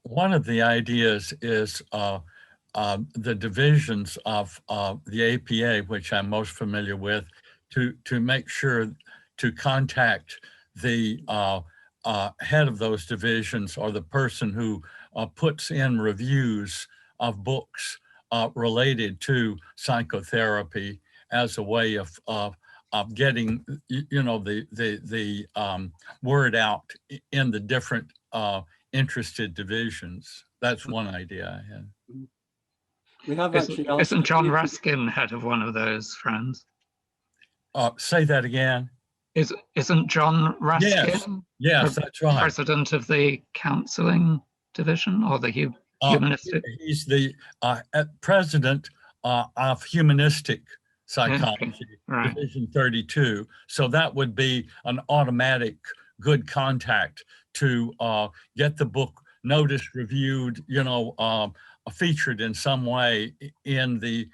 One of the ideas is the divisions of the APA, which I'm most familiar with, to make sure to contact the head of those divisions, or the person who puts in reviews of books related to psychotherapy, as a way of getting, you know, the word out in the different interested divisions. That's one idea I had. We have Isn't John Ruskin head of one of those, friends? Say that again. Isn't John Ruskin? Yes, that's right. President of the counseling division, or the humanistic? He's the president of humanistic psychology, right. Division 32. So that would be an automatic good contact to get the book noticed, reviewed, you know, featured in some way in the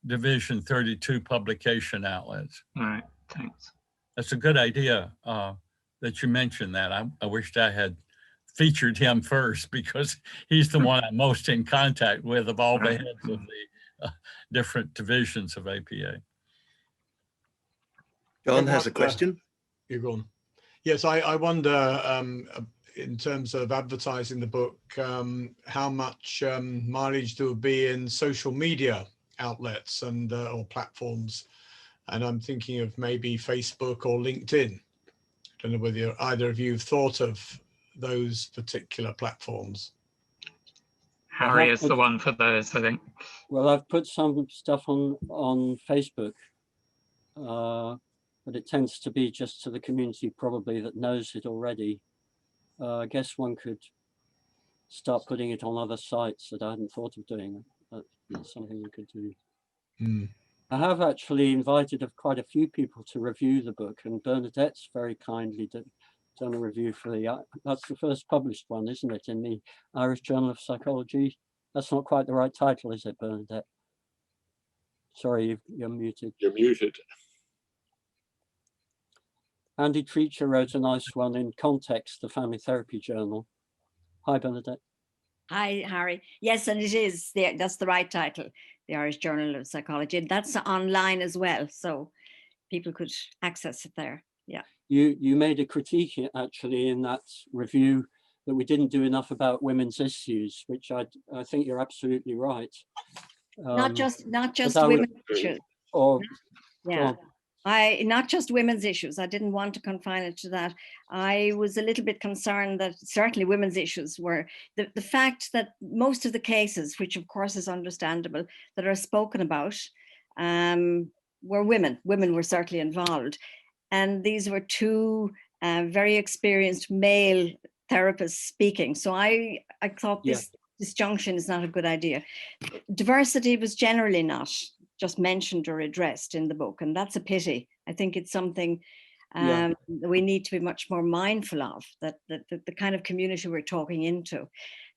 Division 32 publication outlets. All right, thanks. That's a good idea that you mentioned that. I wished I had featured him first, because he's the one I'm most in contact with of all the heads of the different divisions of APA. John has a question. You're gone. Yes, I wonder, in terms of advertising the book, how much mileage there will be in social media outlets and or platforms. And I'm thinking of maybe Facebook or LinkedIn. I don't know whether either of you have thought of those particular platforms. Harry is the one for those, I think. Well, I've put some stuff on Facebook, but it tends to be just to the community probably that knows it already. I guess one could start putting it on other sites that I hadn't thought of doing. That's something we could do. I have actually invited quite a few people to review the book, and Bernadette's very kindly done a review for that's the first published one, isn't it, in the Irish Journal of Psychology? That's not quite the right title, is it, Bernadette? Sorry, you're muted. You're muted. Andy Treacher wrote a nice one in Context, the Family Therapy Journal. Hi, Bernadette. Hi, Harry. Yes, and it is. That's the right title, the Irish Journal of Psychology. And that's online as well, so people could access it there. Yeah. You made a critique actually in that review that we didn't do enough about women's issues, which I think you're absolutely right. Not just women's issues. Or yeah. Not just women's issues. I didn't want to confine it to that. I was a little bit concerned that certainly women's issues were the fact that most of the cases, which of course is understandable, that are spoken about were women. Women were certainly involved. And these were two very experienced male therapists speaking. So I thought this disjunction is not a good idea. Diversity was generally not just mentioned or addressed in the book, and that's a pity. I think it's something that we need to be much more mindful of, that the kind of community we're talking into.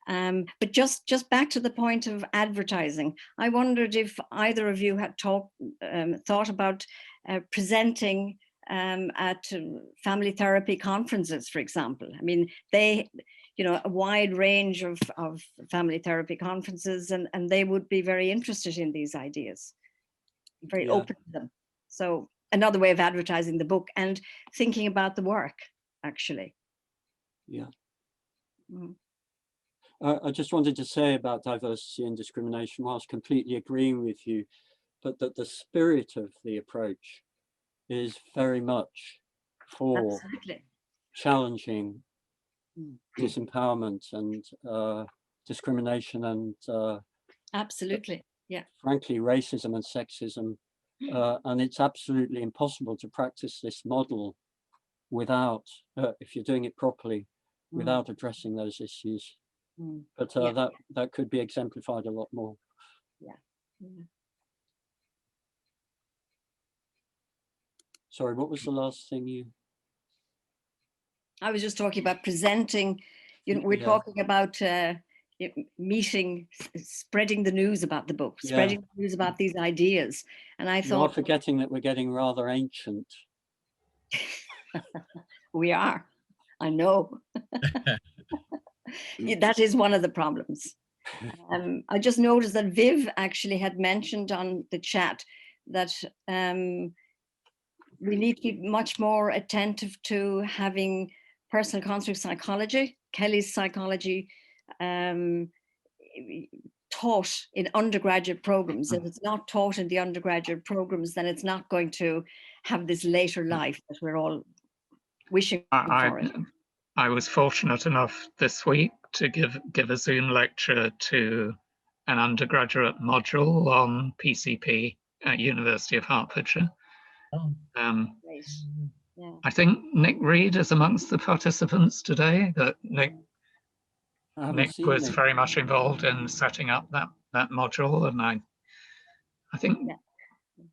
But just back to the point of advertising, I wondered if either of you had thought about presenting at family therapy conferences, for example. I mean, they, a wide range of family therapy conferences, and they would be very interested in these ideas. Very open to them. So another way of advertising the book and thinking about the work, actually. Yeah. I just wanted to say about diversity and discrimination, whilst completely agreeing with you, but that the spirit of the approach is very much for challenging disempowerment and discrimination and absolutely. Yeah. Frankly, racism and sexism. And it's absolutely impossible to practice this model without, if you're doing it properly, without addressing those issues. But that could be exemplified a lot more. Yeah. Sorry, what was the last thing you? I was just talking about presenting. We're talking about meeting, spreading the news about the book, spreading the news about these ideas. And I thought, you're forgetting that we're getting rather ancient. We are. I know. That is one of the problems. I just noticed that Viv actually had mentioned on the chat that we need to be much more attentive to having personal construct psychology, Kelly's psychology, taught in undergraduate programs. If it's not taught in the undergraduate programs, then it's not going to have this later life that we're all wishing for it. I was fortunate enough this week to give a Zoom lecture to an undergraduate module on PCP at University of Hertfordshire. I think Nick Reed is amongst the participants today. That Nick was very much involved in setting up that module, and I think,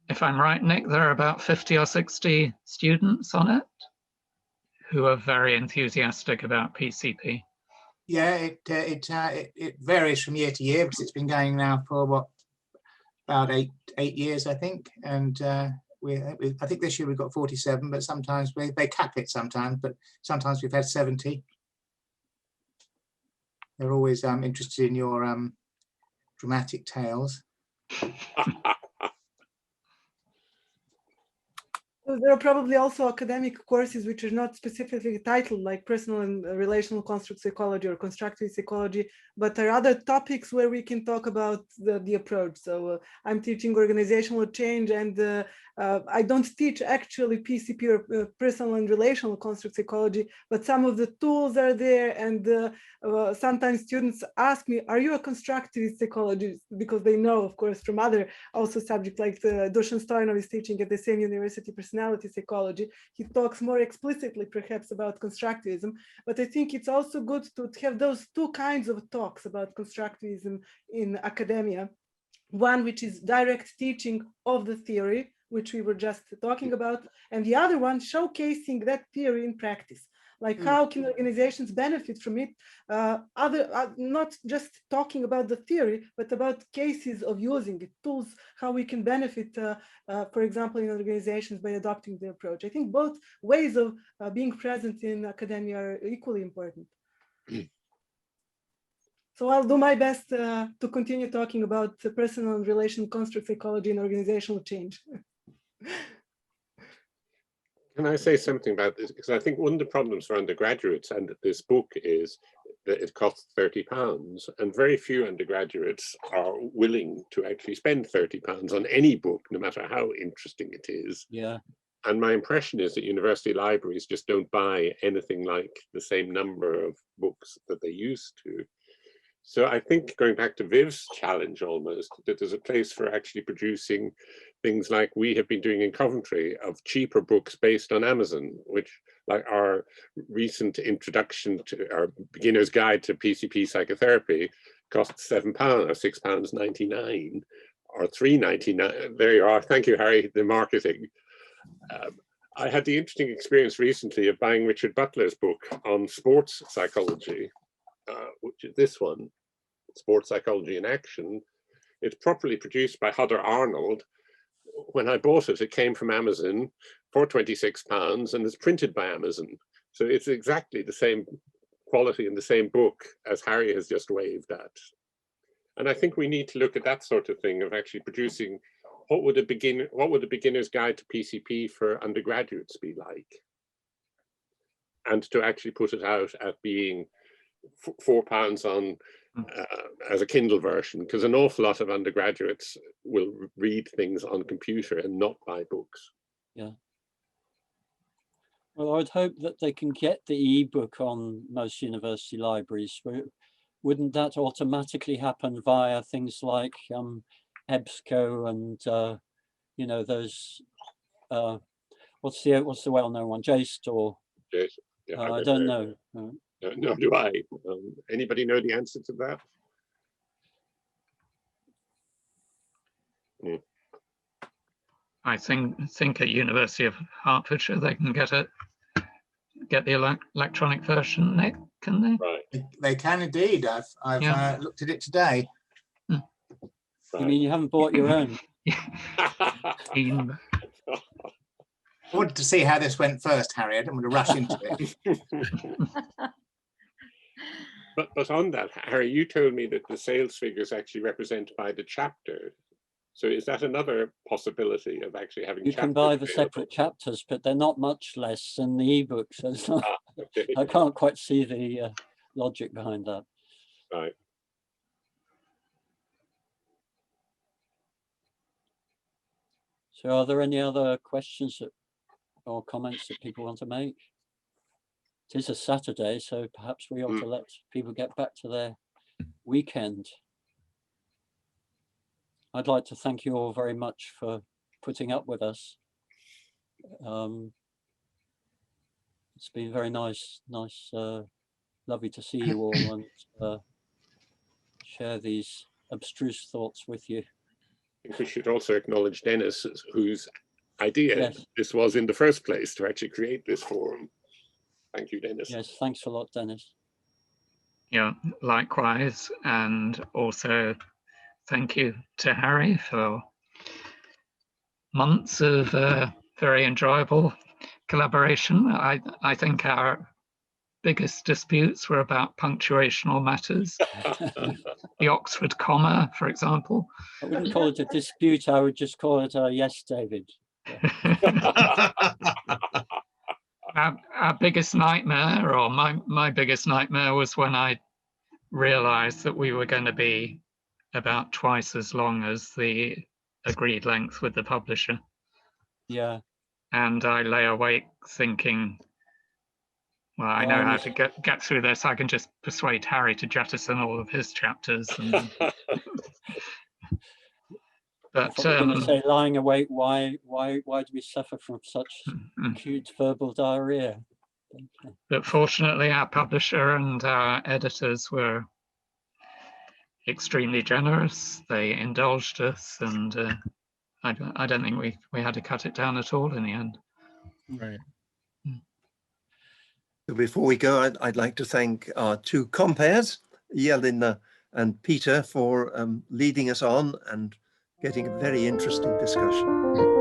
if I'm right, Nick, there are about 50 or 60 students on it who are very enthusiastic about PCP. Yeah, it varies from year to year because it's been going now for about eight years, I think, and I think this year we've got 47, but sometimes they cap it sometimes, but sometimes we've had 70. They're always interested in your dramatic tales. So there are probably also academic courses which are not specifically titled, like personal and relational construct psychology or constructive psychology, but there are other topics where we can talk about the approach. So I'm teaching organizational change, and I don't teach actually PCP or personal and relational construct psychology, but some of the tools are there. And sometimes students ask me, are you a constructivist psychologist? Because they know, of course, from other also subjects, like Dusan Stoyanov is teaching at the same university, personality psychology. He talks more explicitly perhaps about constructivism, but I think it's also good to have those two kinds of talks about constructivism in academia. One which is direct teaching of the theory, which we were just talking about, and the other one showcasing that theory in practice. Like how can organizations benefit from it? Not just talking about the theory, but about cases of using it, tools, how we can benefit, for example, in organizations by adopting the approach. I think both ways of being present in academia are equally important. So I'll do my best to continue talking about personal and relational construct psychology and organizational change. Can I say something about this? Because I think one of the problems for undergraduates and this book is that it costs £30, and very few undergraduates are willing to actually spend £30 on any book, no matter how interesting it is. Yeah. And my impression is that university libraries just don't buy anything like the same number of books that they used to. So I think, going back to Viv's challenge almost, that there's a place for actually producing things like we have been doing in Coventry, of cheaper books based on Amazon, which, like our recent introduction to our beginner's guide to PCP psychotherapy, costs £7 or £6.99 or £3.99. There you are. Thank you, Harry, the marketing. I had the interesting experience recently of buying Richard Butler's book on sports psychology, which is this one, Sports Psychology in Action. It's properly produced by Hodder Arnold. When I bought it, it came from Amazon for £26 and is printed by Amazon. So it's exactly the same quality and the same book as Harry has just waved at. And I think we need to look at that sort of thing of actually producing what would a beginner's guide to PCP for undergraduates be like? And to actually put it out at being £4 on as a Kindle version, because an awful lot of undergraduates will read things on computer and not buy books. Yeah. Well, I would hope that they can get the ebook on most university libraries. Wouldn't that automatically happen via things like EBSCO and you know, those what's the well-known one, JSTOR? Yes. Yeah, I don't know. Nor do I. Anybody know the answer to that? I think at University of Hertfordshire they can get the electronic version, Nick, can they? Right. They can indeed. I've looked at it today. Right. You mean you haven't bought your own? I wanted to see how this went first, Harry. I didn't want to rush into it. But on that, Harry, you told me that the sales figures actually represent by the chapter. So is that another possibility of actually having? You can buy the separate chapters, but they're not much less than the ebook. So it's not, okay. I can't quite see the logic behind that. Right. So are there any other questions or comments that people want to make? It is a Saturday, so perhaps we ought to let people get back to their weekend. I'd like to thank you all very much for putting up with us. It's been very nice, lovely to see you all and share these abstruse thoughts with you. I think we should also acknowledge Dennis, whose idea this was in the first place, to actually create this forum. Thank you, Dennis. Yes, thanks a lot, Dennis. Yeah, likewise. And also thank you to Harry for months of very enjoyable collaboration. I think our biggest disputes were about punctuational matters. The Oxford comma, for example. I wouldn't call it a dispute, I would just call it a yes, David. Our biggest nightmare, or my biggest nightmare, was when I realized that we were going to be about twice as long as the agreed length with the publisher. Yeah. And I lay awake thinking, well, I know how to get through this. I can just persuade Harry to jettison all of his chapters. And but say, lying awake, why do we suffer from such acute verbal diarrhea? But fortunately, our publisher and our editors were extremely generous. They indulged us, and I don't think we had to cut it down at all in the end. Right. So before we go, I'd like to thank our two compares, Jelena and Peter, for leading us on and getting a very interesting discussion.